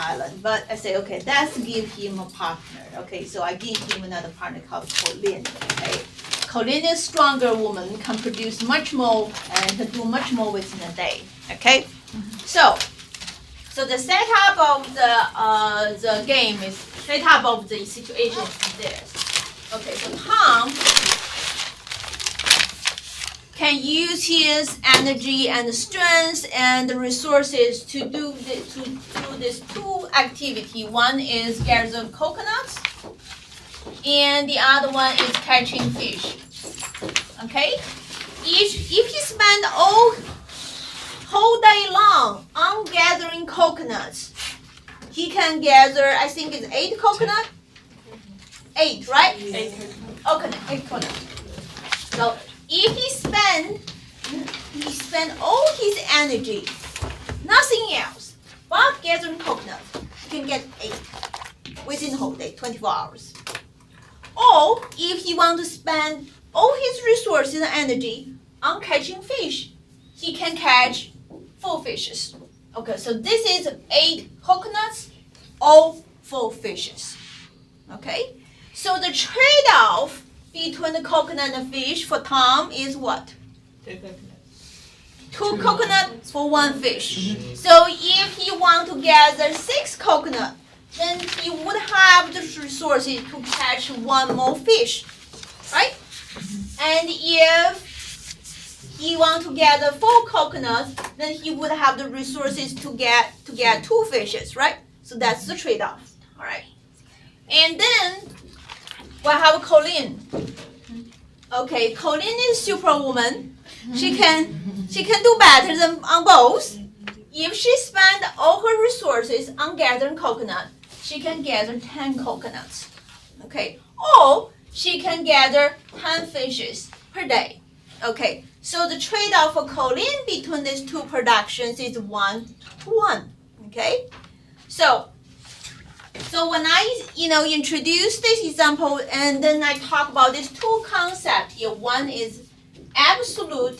island. But I say, okay, let's give him a partner. Okay, so I give him another partner called Colleen. Okay, Colleen is stronger woman, can produce much more and can do much more within a day. Okay, so the setup of the game is setup of the situation is this. Okay, so Tom can use his energy and strength and resources to do this two activity. One is gather coconuts, and the other one is catching fish. Okay, if he spend whole day long on gathering coconuts, he can gather, I think it's 8 coconut. 8, right? 8 coconut. So if he spend all his energy, nothing else, but gathering coconuts, he can get 8 within the whole day, 24 hours. Or if he want to spend all his resources and energy on catching fish, he can catch 4 fishes. Okay, so this is 8 coconuts, all 4 fishes. Okay, so the trade-off between the coconut and fish for Tom is what? 2 coconuts for 1 fish. So if he want to gather 6 coconuts, then he would have the resources to catch 1 more fish, right? And if he want to gather 4 coconuts, then he would have the resources to get 2 fishes, right? So that's the trade-off. All right. And then we have Colleen. Okay, Colleen is superwoman. She can do better than on both. If she spend all her resources on gathering coconut, she can gather 10 coconuts. Okay, or she can gather 10 fishes per day. Okay, so the trade-off for Colleen between these 2 productions is 1 to 1. Okay, so when I introduce this example and then I talk about these 2 concepts here, one is absolute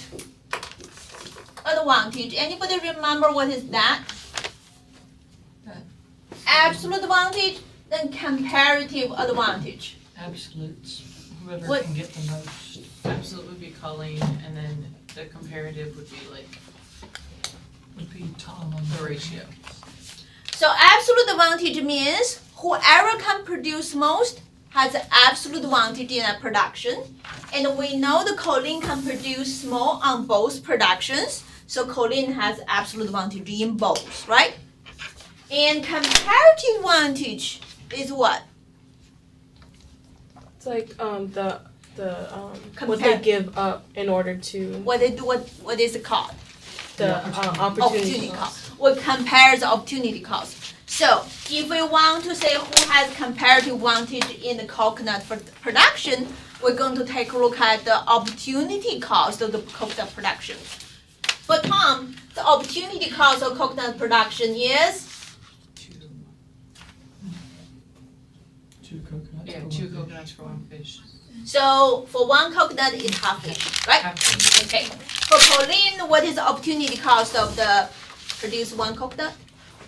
advantage. Anybody remember what is that? Absolute advantage, then comparative advantage. Absolutes. Whoever What? can get the most. Absolute would be Colleen, and then the comparative would be like Would be Tom on the ratio. So absolute advantage means whoever can produce most has an absolute advantage in a production. And we know the Colleen can produce more on both productions. So Colleen has absolute advantage in both, right? And comparative advantage is what? It's like the what Compare- they give up in order to What they do, what is it called? the opportunity cost. What compares the opportunity cost. So if we want to say who has comparative advantage in the coconut production, we're going to take a look at the opportunity cost of the coconut production. For Tom, the opportunity cost of coconut production is two coconuts. Yeah, for 2 one fish. coconuts for 1 fish. so for one coconut it's half fish, right? Okay. For Pauline, what is the opportunity cost of the produce one coconut?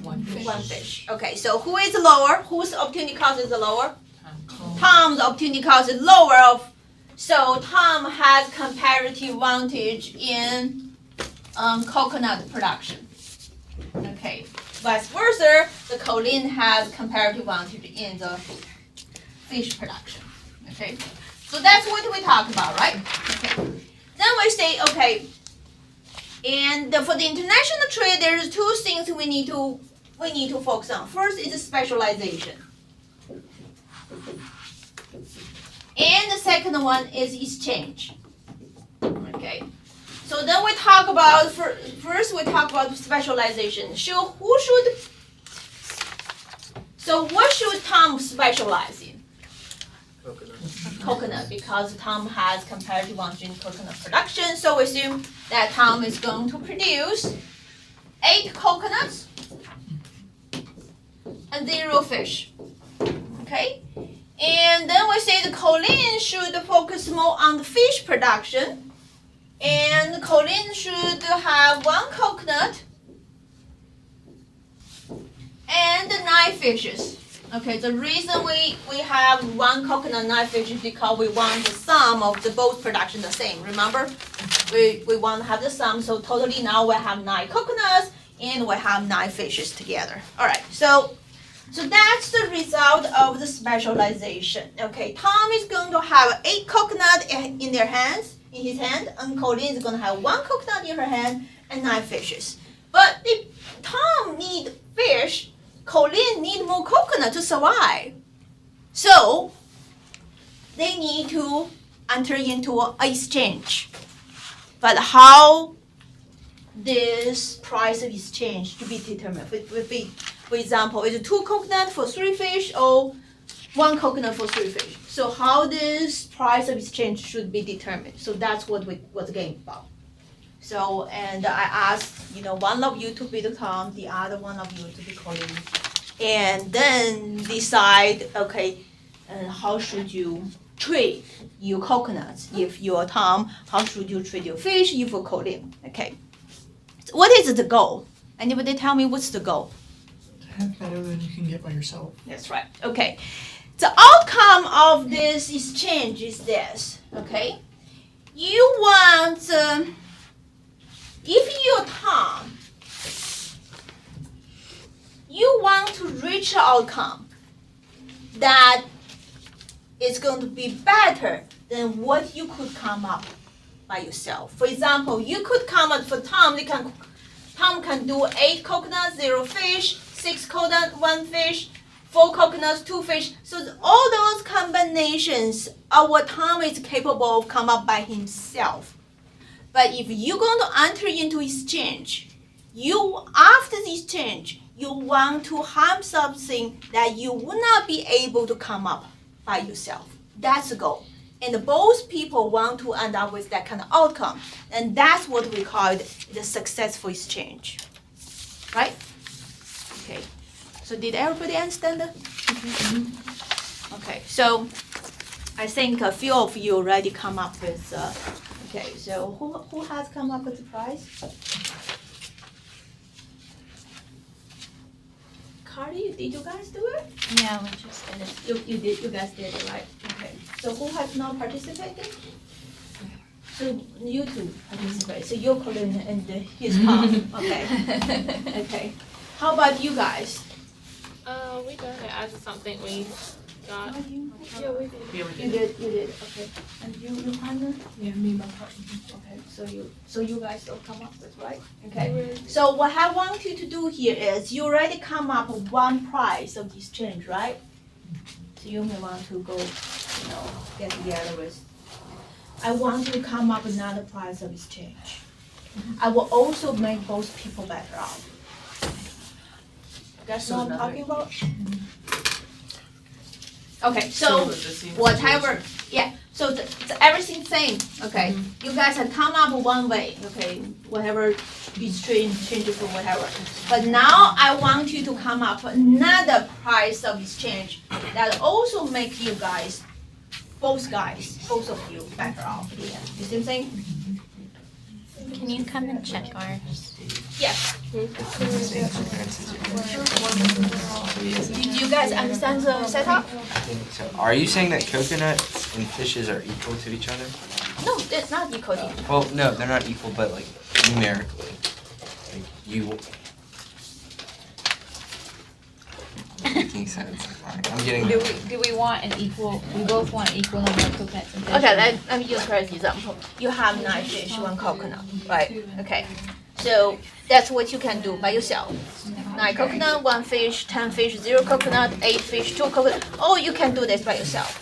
1 fish. One fish. Okay, so who is lower? Whose opportunity cost is lower? Tom's opportunity cost is lower. So Tom has comparative advantage in coconut production. Okay. Vice versa, the Colleen has comparative advantage in the fish production. Okay. So that's what we talk about, right? Okay. Then we say, okay, and for the international trade, there's two things we need to focus on. First is specialization. And the second one is exchange. Okay. So then we talk about, first we talk about specialization. So what should Tom specialize in? Coconut, because Tom has comparative advantage in coconut production. So we assume that Tom is going to produce 8 coconuts and 0 fish. Okay? And then we say the Colleen should focus more on the fish production. And Colleen should have 1 coconut and 9 fishes. Okay, the reason we have 1 coconut, 9 fish is because we want the sum of the both production the same. Remember? We want to have the sum, so totally now we have 9 coconuts and we have 9 fishes together. Alright, so that's the result of the specialization. Okay, Tom is going to have 8 coconut in his hand, and Colleen is going to have 1 coconut in her hand and 9 fishes. But if Tom needs fish, Colleen need more coconut to survive. So they need to enter into an exchange. But how this price of exchange to be determined? For example, is it 2 coconut for 3 fish or 1 coconut for 3 fish? So how this price of exchange should be determined? So that's what we was game about. So, and I asked, one of you to be the Tom, the other one of you to be Colleen, and then decide, okay, how should you trade your coconuts? If you're Tom, how should you trade your fish if you're Colleen? Okay. So what is the goal? Anybody tell me what's the goal? To have better than you can get by yourself. That's right. Okay. The outcome of this exchange is this. Okay. You want, if you're Tom, you want to reach an outcome that is going to be better than what you could come up by yourself. For example, you could come up for Tom. Tom can do 8 coconuts, 0 fish, 6 coconuts, 1 fish, 4 coconuts, 2 fish. So all those combinations are what Tom is capable of come up by himself. But if you're going to enter into exchange, after the exchange, you want to have something that you would not be able to come up by yourself. That's the goal. And both people want to end up with that kind of outcome. And that's what we call the successful exchange. Right? Okay. So did everybody understand that? Okay, so I think a few of you already come up with, okay, so who has come up with the price? Cardi, did you guys do it? Yeah, we just did it. You guys did it, right? Okay. So who has not participated? So you two participate. So you're Colin and his mom. Okay. Okay. How about you guys? We done it. I just don't think we got. Yeah, we did. Yeah, we You did. You did. Okay. And your partner? Yeah, me and my partner. Okay. So you guys will come up with, right? Okay. So what I want you to do here is you already come up with one price of exchange, right? So you may want to go, get together with. I want you to come up with another price of exchange. I will also make both people better off. That's what I'm talking about? Okay, so whatever, yeah, so everything same, okay? You guys have come up one way, okay? Whatever exchange for whatever. But now I want you to come up with another price of exchange that also make you guys, both of you better off. Yeah. You see what I'm saying? Can you come and check ours? Yes. Do you guys understand the setup? So, are you saying that coconuts and fishes are equal to each other? No, it's not equal. Well, no, they're not equal, but like numerically. Like you. Making sense. I'm getting. Do we want an equal? We both want equal number of coconuts and fish. Okay, let me use for example. You have 9 fish, 1 coconut, right? Okay. So that's what you can do by yourself. 9 coconut, 1 fish, 10 fish, 0 coconut, 8 fish, 2 coconut. Oh, you can do this by yourself.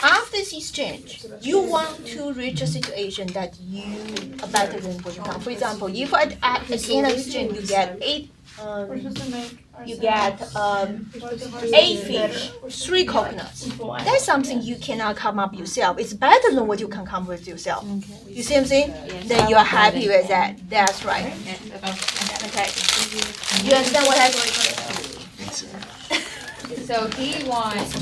After this exchange, you want to reach a situation that you are better than what you have. For example, if at the end of exchange you get 8 8 fish, 3 coconuts. That's something you cannot come up yourself. It's better than what you can come with yourself. You see what I'm saying? Then you are happy with that. That's right. Okay. You understand what happened? So he wants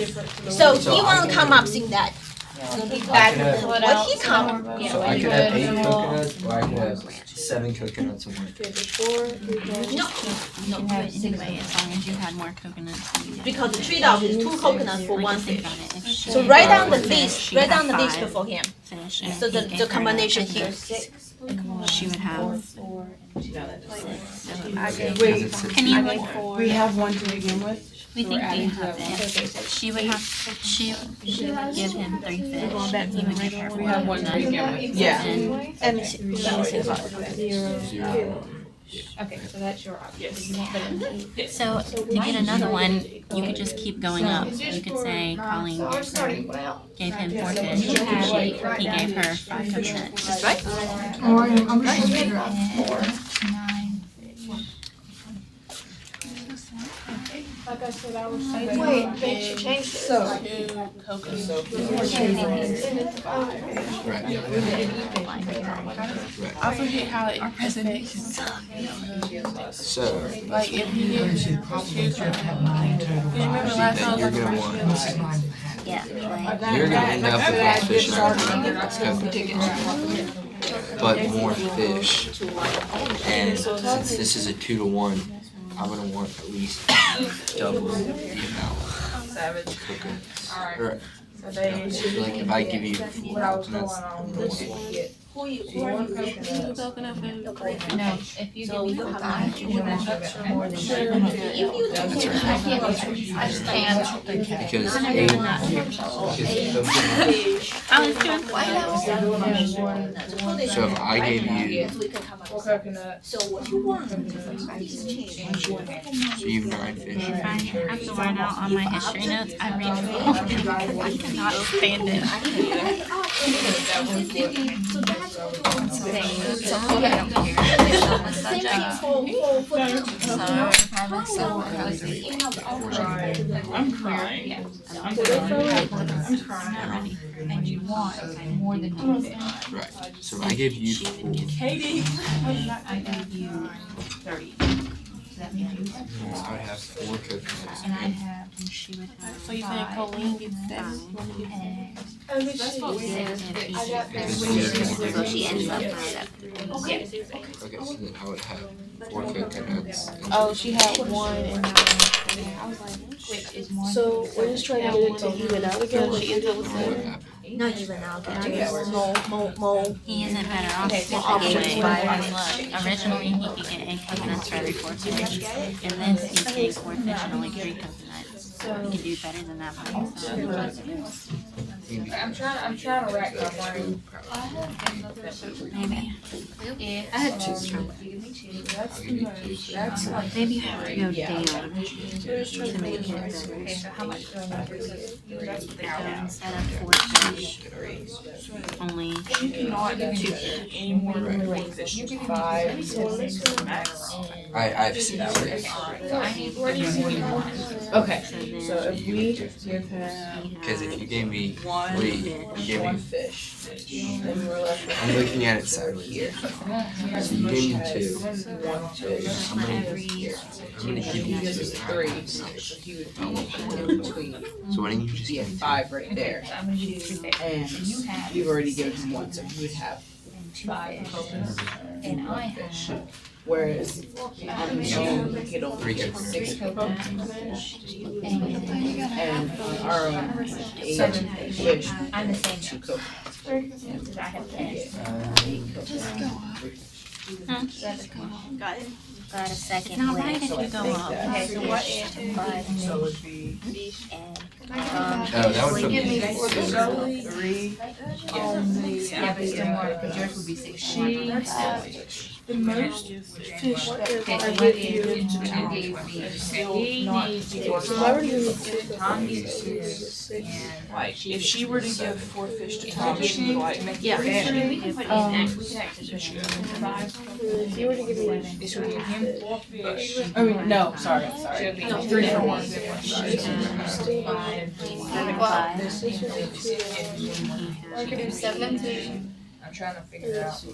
So he wants to come up saying that. Better than what he come. So I could have 8 coconuts, or I could have 7 coconuts and 1 fish. You can have it anyway as long as you had more coconuts than you did. Because the trade-off is 2 coconuts for 1 Think fish. about it. If she So write down the had list. she Write had down the list 5 for him. fish, and So he the gave her combination that here. fish, she would have 6. Can you? We have 1 to begin with. We think we adding to have that it. She would give him 3 fish. And he would give her We have 1 to begin with. Yeah. And she was 0. Okay, so that's your option. Yes. So to get another one, you could just keep going up. You could say Colleen gave him 4 fish. He gave her 5 coconuts. That's right. Or I'm just trying to figure out 4. 9 fish. Like I said, I was saying. Wait, but she changed it. I forget how it affects. So, Like if you get children, remember last time you're gonna want. Yeah. You're gonna end up with less fish and coconuts. But more fish. And since this is a 2 to 1, I'm gonna want at least double the amount of coconuts. Right. So like if I give you 4 coconuts, I'm gonna want Who are you? coconut food. No, if you give me you have 5, you have more than that. If you do, I can't. because 8 I was doing So if I gave you, So what you want is change. so you have 9 fish. If I have to write out on my history notes, I read through all of them because I cannot stand it. So that's what you want to say. I don't care. It's Same such thing a for I'm crying. I'm crying. And you want more than 2 fish. Right. So if I give you Katie. I gave you 30. So that means you have 4. I would have 4 coconuts. And I have she would have So you think Colleen gets that? So she ends up with 7. Okay, so then I would have 4 coconuts. And Oh, she had 1 and 9. I was like, which is more. So we're just trying to get it to even out again. she ends up with what would 7. happen? Not even alligators. Mole. He isn't better off Okay, because well, he options gave five. look, originally he could get 8 coconuts for every 4 fish. And this he's getting 4 fish and only 3 coconuts. He could do better than that by himself. I'm trying to rack my brain. Maybe. Yeah. I had two. That's the most. That's like. Maybe you have to go down to make it better. Okay, so how much do I need to do? So instead of 4 fish, only You cannot 2 do fish. any more than 1 fish. 5 max. I've seen that. So I need 41. Okay. So then So if we give him he Because if you gave me one, 3, you gave one me. fish, then we're left with. I'm looking at it sideways. Here. So you gave me 2. One fish. I'm gonna, every I'm gonna give He you gives us 2. 3, so he would be in between. So why didn't you just He give had me 5 right there. So I'm gonna do 3 fish. And You have you've already given him 1, so he would have 2 fish. And I have Whereas on his own, he'd only get 6 coconuts. And on our own, 8 fish, I'm the same 2 coconuts. because I have 10. Got it. got a second Not place. right If you go up. Okay, so what is 5? So it would be Oh, that would put me. solely 3 on the. Yeah, but still more, because yours would be 6. The most fish that Okay, so I what give is, you you to Tom gave me, still He not needs equal. to- I already knew Tom used 2, and like if she were to give 4 fish to Tom, she would like make yeah, it we can put in, we could actually put in 5. If you were to give me This would give him 4 fish. I mean, no, sorry. No, 3 for 1. 5. We could do 7 too. I'm trying to figure out.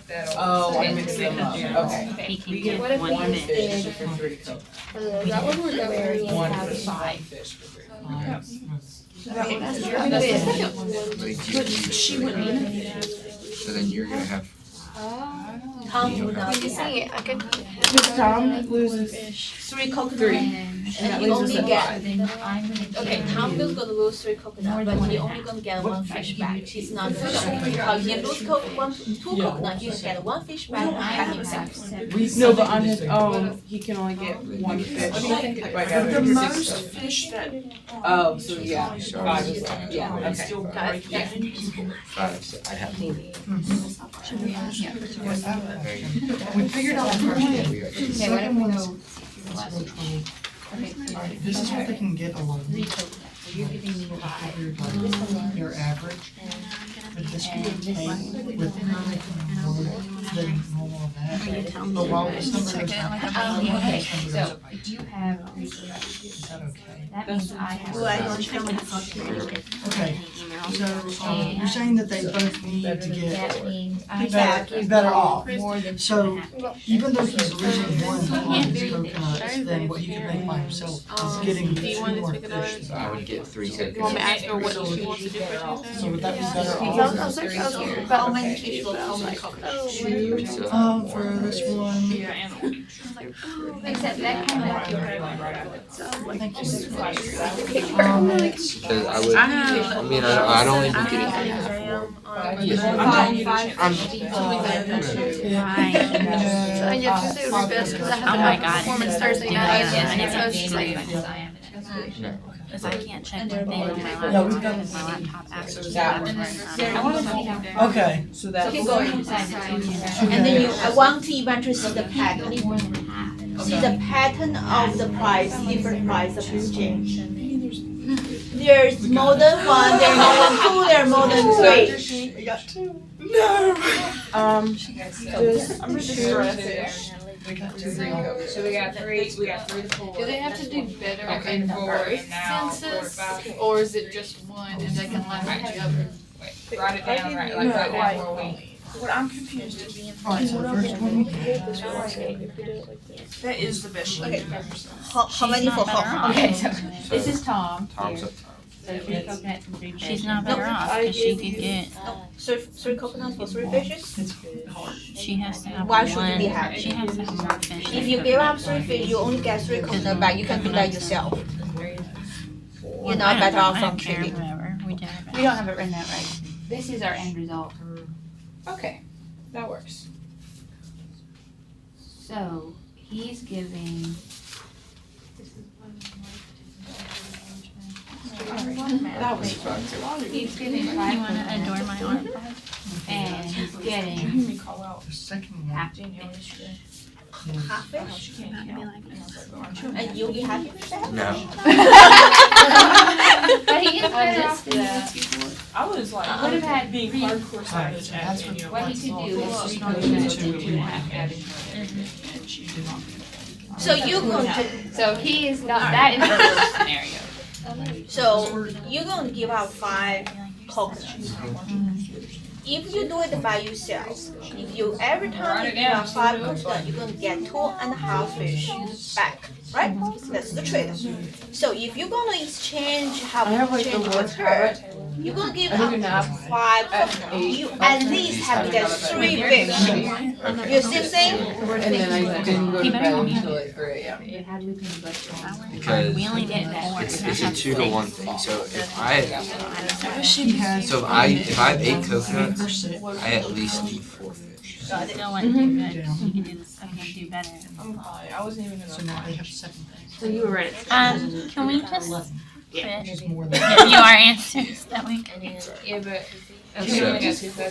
That'll. Oh, I mixed them up. Okay. He can We get get 1 1 fish. fish for 3 coconuts. that one or that one? 1 fish, 5 fish for 3 coconuts. But she wouldn't. So then you're gonna have. Tom would not When you be sing happy. it, I could. Because Tom loses 3 coconuts. 3. And that you leaves us only at get. 5. Then I'm gonna Okay, give Tom you is gonna lose 3 coconuts, but you're only gonna get 1 fish back. It's not fair. Because you lose 2 coconuts, you get 1 fish back and himself. No, but on his own, he can only get 1 fish. Like The out most of 6 fish that. Oh, so yeah, 5 is fine. Yeah, okay. Yeah. 5. So I have. We figured out the first one. Okay, what if Second we one go is to the last one? 20. Okay, so Alright, this is what they can get alone. 3 coconuts, so you're giving me 5. Your average. But this can And be this one. paid with more than normal of that. But while this number goes up, Okay, this number so goes up. if you have 3 coconuts, Is that okay? that means I have. Okay, so you're saying that they both need to get That means I better off. more than So 2.5. even though he's losing 1 on his coconuts, then what he could make by himself is getting do you 2 want to more speak another? fish. So I would get 3 You want me to coconuts. ask her what she wants to do for Tuesday? So would that be better I off? was about How many fish will how many coconuts? For this one, Except that kind of. thank you. Because I would. I mean, I'd only be getting. So yeah, Tuesday would be best because I Oh have my a God. performance Thursday Yeah, night. yeah, And yeah. so she's like, No. Because I can't check my thing on my Yeah, we've laptop done because my laptop actually that works. Okay, So that. Okay, go inside. And then you, I want to eventually see the pattern. See the pattern of the price, different price of exchange. There's more than 1, there's more than 2, there's more than 3. we got 2. Just I'm just stressed. We got 2. So we got 3 to 4. do they have to do better Okay, in 4 both and now 4 to census? 5. Or is it just one and they can laugh at each other? Wait, write it down, right, like right now where we. What I'm confused is Alright, so the first one we get. that is the best. Okay. How many for how? Okay, so this is Tom. Tom's here. up top. So 3 coconuts and 3 fish. She's not better off because she could get, So 3 coconuts for 3 fishes? It's hard. she has to have Why one, should you be happy? she has to have more fish. If you give up 3 fish, you only get 3 coconuts back. You can do that yourself. You're not better off I from don't care, trading. whatever, we did our best. We don't have it written out right. This is our end result. Okay, that works. So he's giving. That was He's getting You wanna adore my arm? and he's getting Let me call out. half. Half-ish? And you'll be happy with that? No. But he gets better off than I was like, I would have had being three- hardcore science and what he could do is 3 coconuts and 2.5. and she did not. So you're going to, So he is not, that is the worst scenario. so you're going to give out 5 coconuts. If you do it by yourself, if you every time you give out 5 coconuts, you're going to get 2.5 fish back, right? That's the trade. So if you're going to exchange, have exchange with her, you're going to give out 5 coconuts. You at least have to get 3 fish. You see what I'm saying? And then I didn't go to bed until like 3 a.m. Because We only get 4. it's a 2 to 1 thing. So if I have 8 coconuts, I at least need 4 fish. Still wouldn't do good. You can do this. You can do better. I wasn't even So now they have 7 things. So you were right. Can we just Yeah. quit? Which is more than. Give you our answers that we can answer. Yeah, but.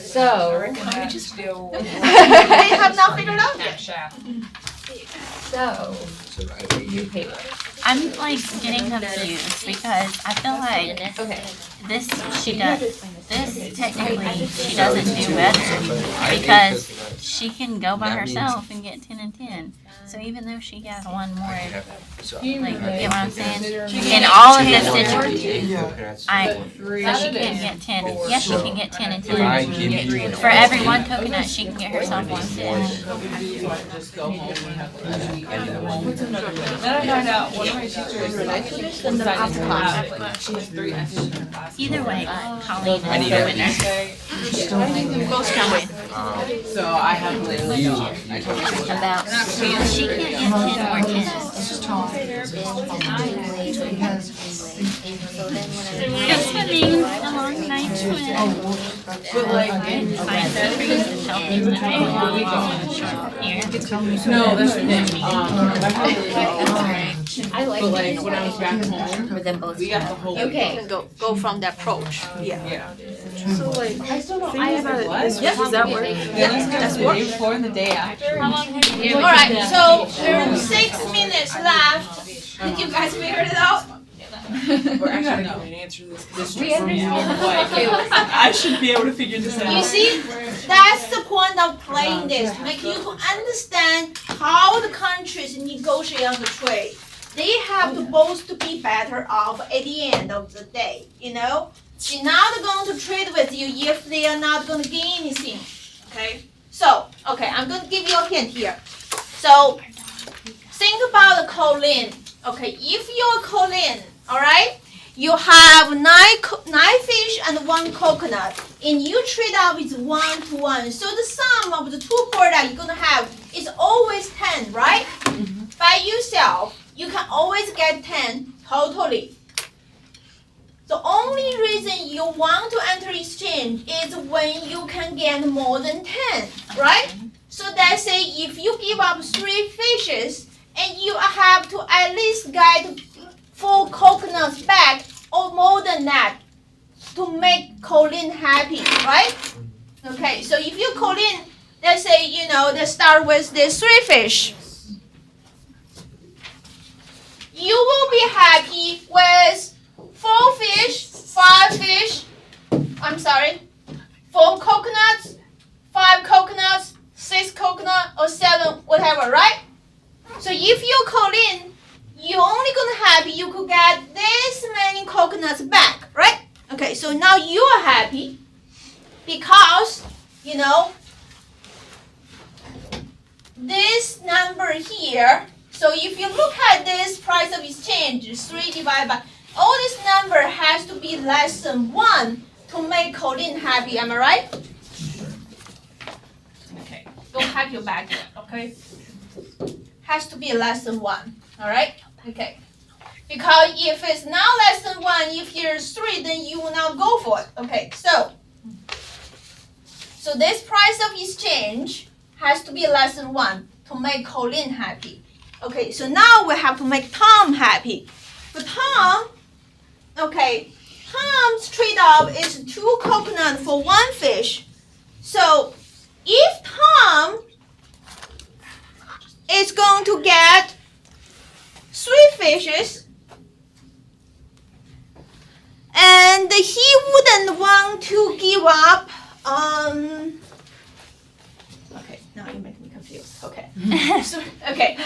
So- I reckon that still. They have not figured out yet. Shaft. So So if I have 8 you pay what? I'm like getting confused because I feel like Okay. this she does. This technically she doesn't do So better if I have 8 because coconuts, she can go by That means- herself and get 10 and 10. So even though she has one more, I like, have, so you know what I'm saying? Consider- In all of 2 this to 1, situation, coconuts. I But 3. so she can get 10. Yes, she can get 10 and If I 10. give you For every one coconut, she can get herself one 10. So I just go home and have to. Then I found out one of my teachers was that she has 3 F's in her class. Either way, Colleen I is need the a winner. So I have literally You, gone. you told me. About she can't get 10 or 10. Because swimming a long night swim. But like, no, that's the thing. My family, I like but like when I was back home, For them both. we got the whole. Okay, you can go from the approach. Yeah. Yeah. So like, I still don't. I have a. What? Yeah, does that work? Yeah, that's the day before and the day after. How long have you All right, so we're 6 minutes left. Did you guys figure it out? We're actually not going to answer this from now. Like, I should be able to figure this out. You see, that's the point of playing this, make you to understand how the countries negotiate on the trade. They have to both to be better off at the end of the day, you know? They're not going to trade with you if they are not going to gain anything, okay? So, okay, I'm going to give you a hint here. So, think about the Colin. Okay, if you're Colin, all right, you have 9 fish and 1 coconut, and you trade out with 1 to 1. So the sum of the 2 products you're gonna have is always 10, right? By yourself, you can always get 10 totally. The only reason you want to enter exchange is when you can get more than 10, right? So let's say if you give up 3 fishes and you have to at least get 4 coconuts back or more than that to make Colin happy, right? Okay, so if you Colin, let's say, you know, they start with this 3 fish. You will be happy with 4 fish, 5 fish, 4 coconuts, 5 coconuts, 6 coconut, or 7, whatever, right? So if you Colin, you're only gonna have, you could get this many coconuts back, right? Okay, so now you are happy because, you know, this number here, so if you look at this price of exchange, 3 divided by, all this number has to be less than 1 to make Colin happy, am I right? Okay, don't pack your bag yet, okay? Has to be less than 1, all right? Okay. Because if it's not less than 1, if here's 3, then you will not go for it. Okay, so this price of exchange has to be less than 1 to make Colleen happy. Okay, so now we have to make Tom happy. For Tom, okay, Tom's trade-off is 2 coconuts for 1 fish. So if Tom is going to get 3 fishes, and he wouldn't want to give up. Okay, now you make me confused. Okay, so, okay.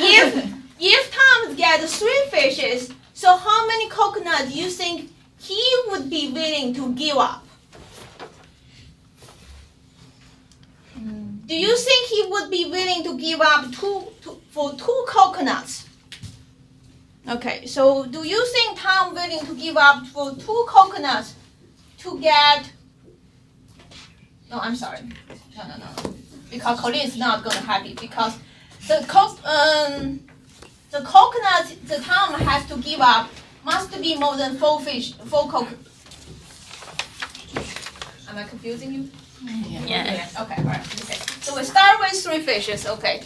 If Tom gets 3 fishes, so how many coconuts do you think he would be willing to give up? Do you think he would be willing to give up 2 coconuts? Okay, so do you think Tom willing to give up for 2 coconuts to get? No, I'm sorry. No. Because Colleen is not gonna happy because the coconuts the Tom has to give up must be more than 4 coconuts. Am I confusing you? Yes. Okay, all right. Okay. So we start with 3 fishes. Okay.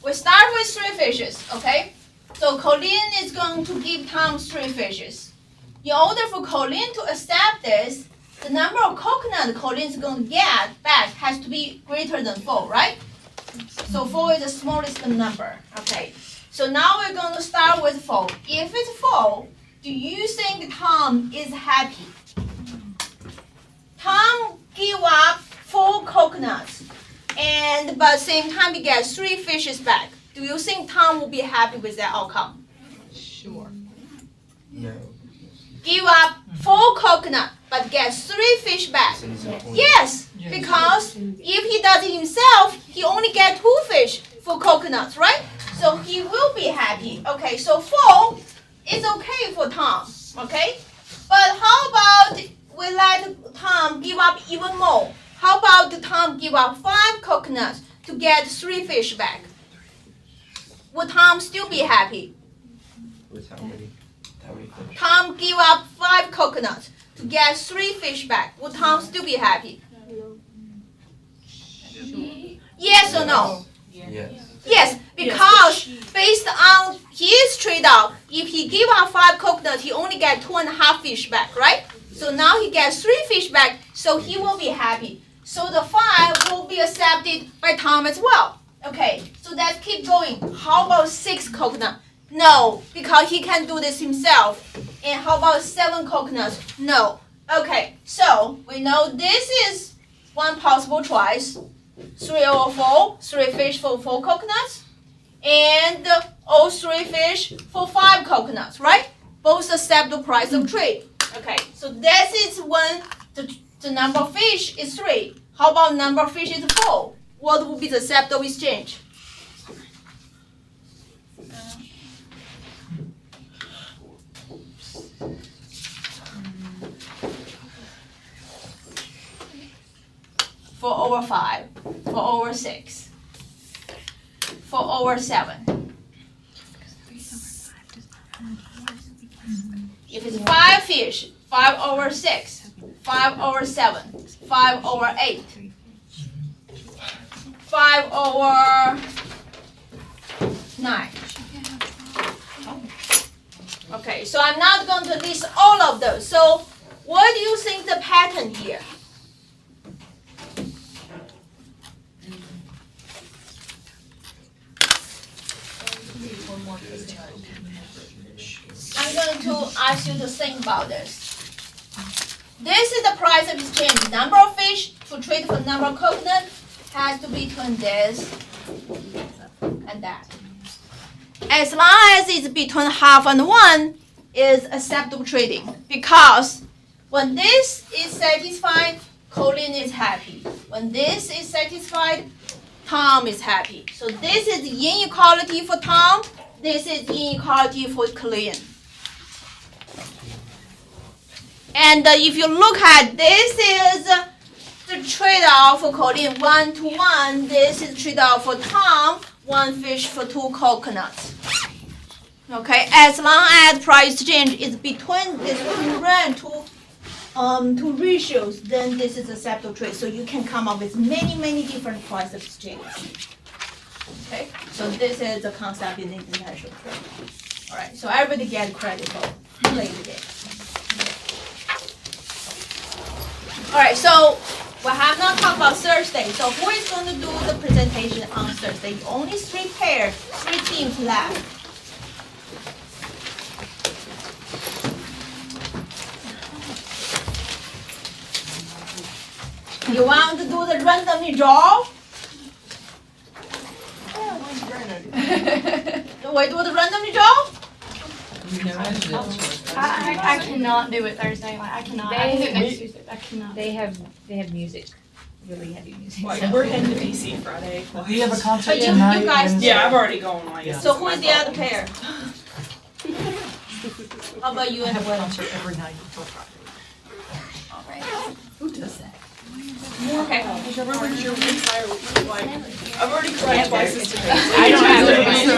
We start with 3 fishes. Okay. So Colleen is going to give Tom 3 fishes. In order for Colleen to accept this, the number of coconuts Colleen is going to get back has to be greater than 4, right? So 4 is the smallest number. Okay. So now we're going to start with 4. If it's 4, do you think Tom is happy? Tom give up 4 coconuts, and but at the same time he gets 3 fishes back. Do you think Tom will be happy with that outcome? Sure. No. Give up 4 coconuts, but gets 3 fish back. Yes, because if he does it himself, he only gets 2 fish for coconuts, right? So he will be happy. Okay, so 4 is okay for Tom. Okay, but how about we let Tom give up even more? How about Tom give up 5 coconuts to get 3 fish back? Would Tom still be happy? With how many fish? Tom give up 5 coconuts to get 3 fish back. Would Tom still be happy? Yes or no? Yes. Yes, because based on his trade-off, if he give up 5 coconuts, he only get 2.5 fish back, right? So now he gets 3 fish back, so he will be happy. So the 5 will be accepted by Tom as well. Okay, so let's keep going. How about 6 coconuts? No, because he can do this himself. And how about 7 coconuts? No. Okay, so we know this is one possible choice. 3 over 4, 3 fish for 4 coconuts, and all 3 fish for 5 coconuts, right? Both accept the price of trade. Okay, so this is when the number of fish is 3. How about number of fish is 4? What would be the acceptable exchange? For over 5, for over 6, for over 7. If it's 5 fish, 5 over 6, 5 over 7, 5 over 8, 5 over 9. Okay, so I'm not going to list all of those. So what do you think the pattern here? I'm going to ask you to think about this. This is the price of exchange. Number of fish to trade for number of coconut has to be between this and that. As long as it's between half and 1 is acceptable trading. Because when this is satisfied, Colleen is happy. When this is satisfied, Tom is happy. So this is inequality for Tom. This is inequality for Colleen. And if you look at this is the trade-off for Colleen 1 to 1. This is trade-off for Tom 1 fish for 2 coconuts. Okay, as long as price change is between these two ratios, then this is acceptable trade. So you can come up with many different price exchange. Okay, so this is the concept in international trade. All right, so everybody get credit for Labor Day. All right, so we have not talked about Thursday. So who is going to do the presentation on Thursday? Only 3 teams left. You want to do the randomly draw? We do the randomly draw? I cannot do it Thursday. Like I cannot. I can do it next Tuesday. I cannot. They have music, really heavy music. Like, we're heading to DC Friday. We have a concert But you tonight. guys and- Yeah, I've already gone. Like, Yeah. So who is the other pair? How about you We and have a Will? concert every night until Friday. who does that? Okay. I've already cried twice this day. I don't have it. So,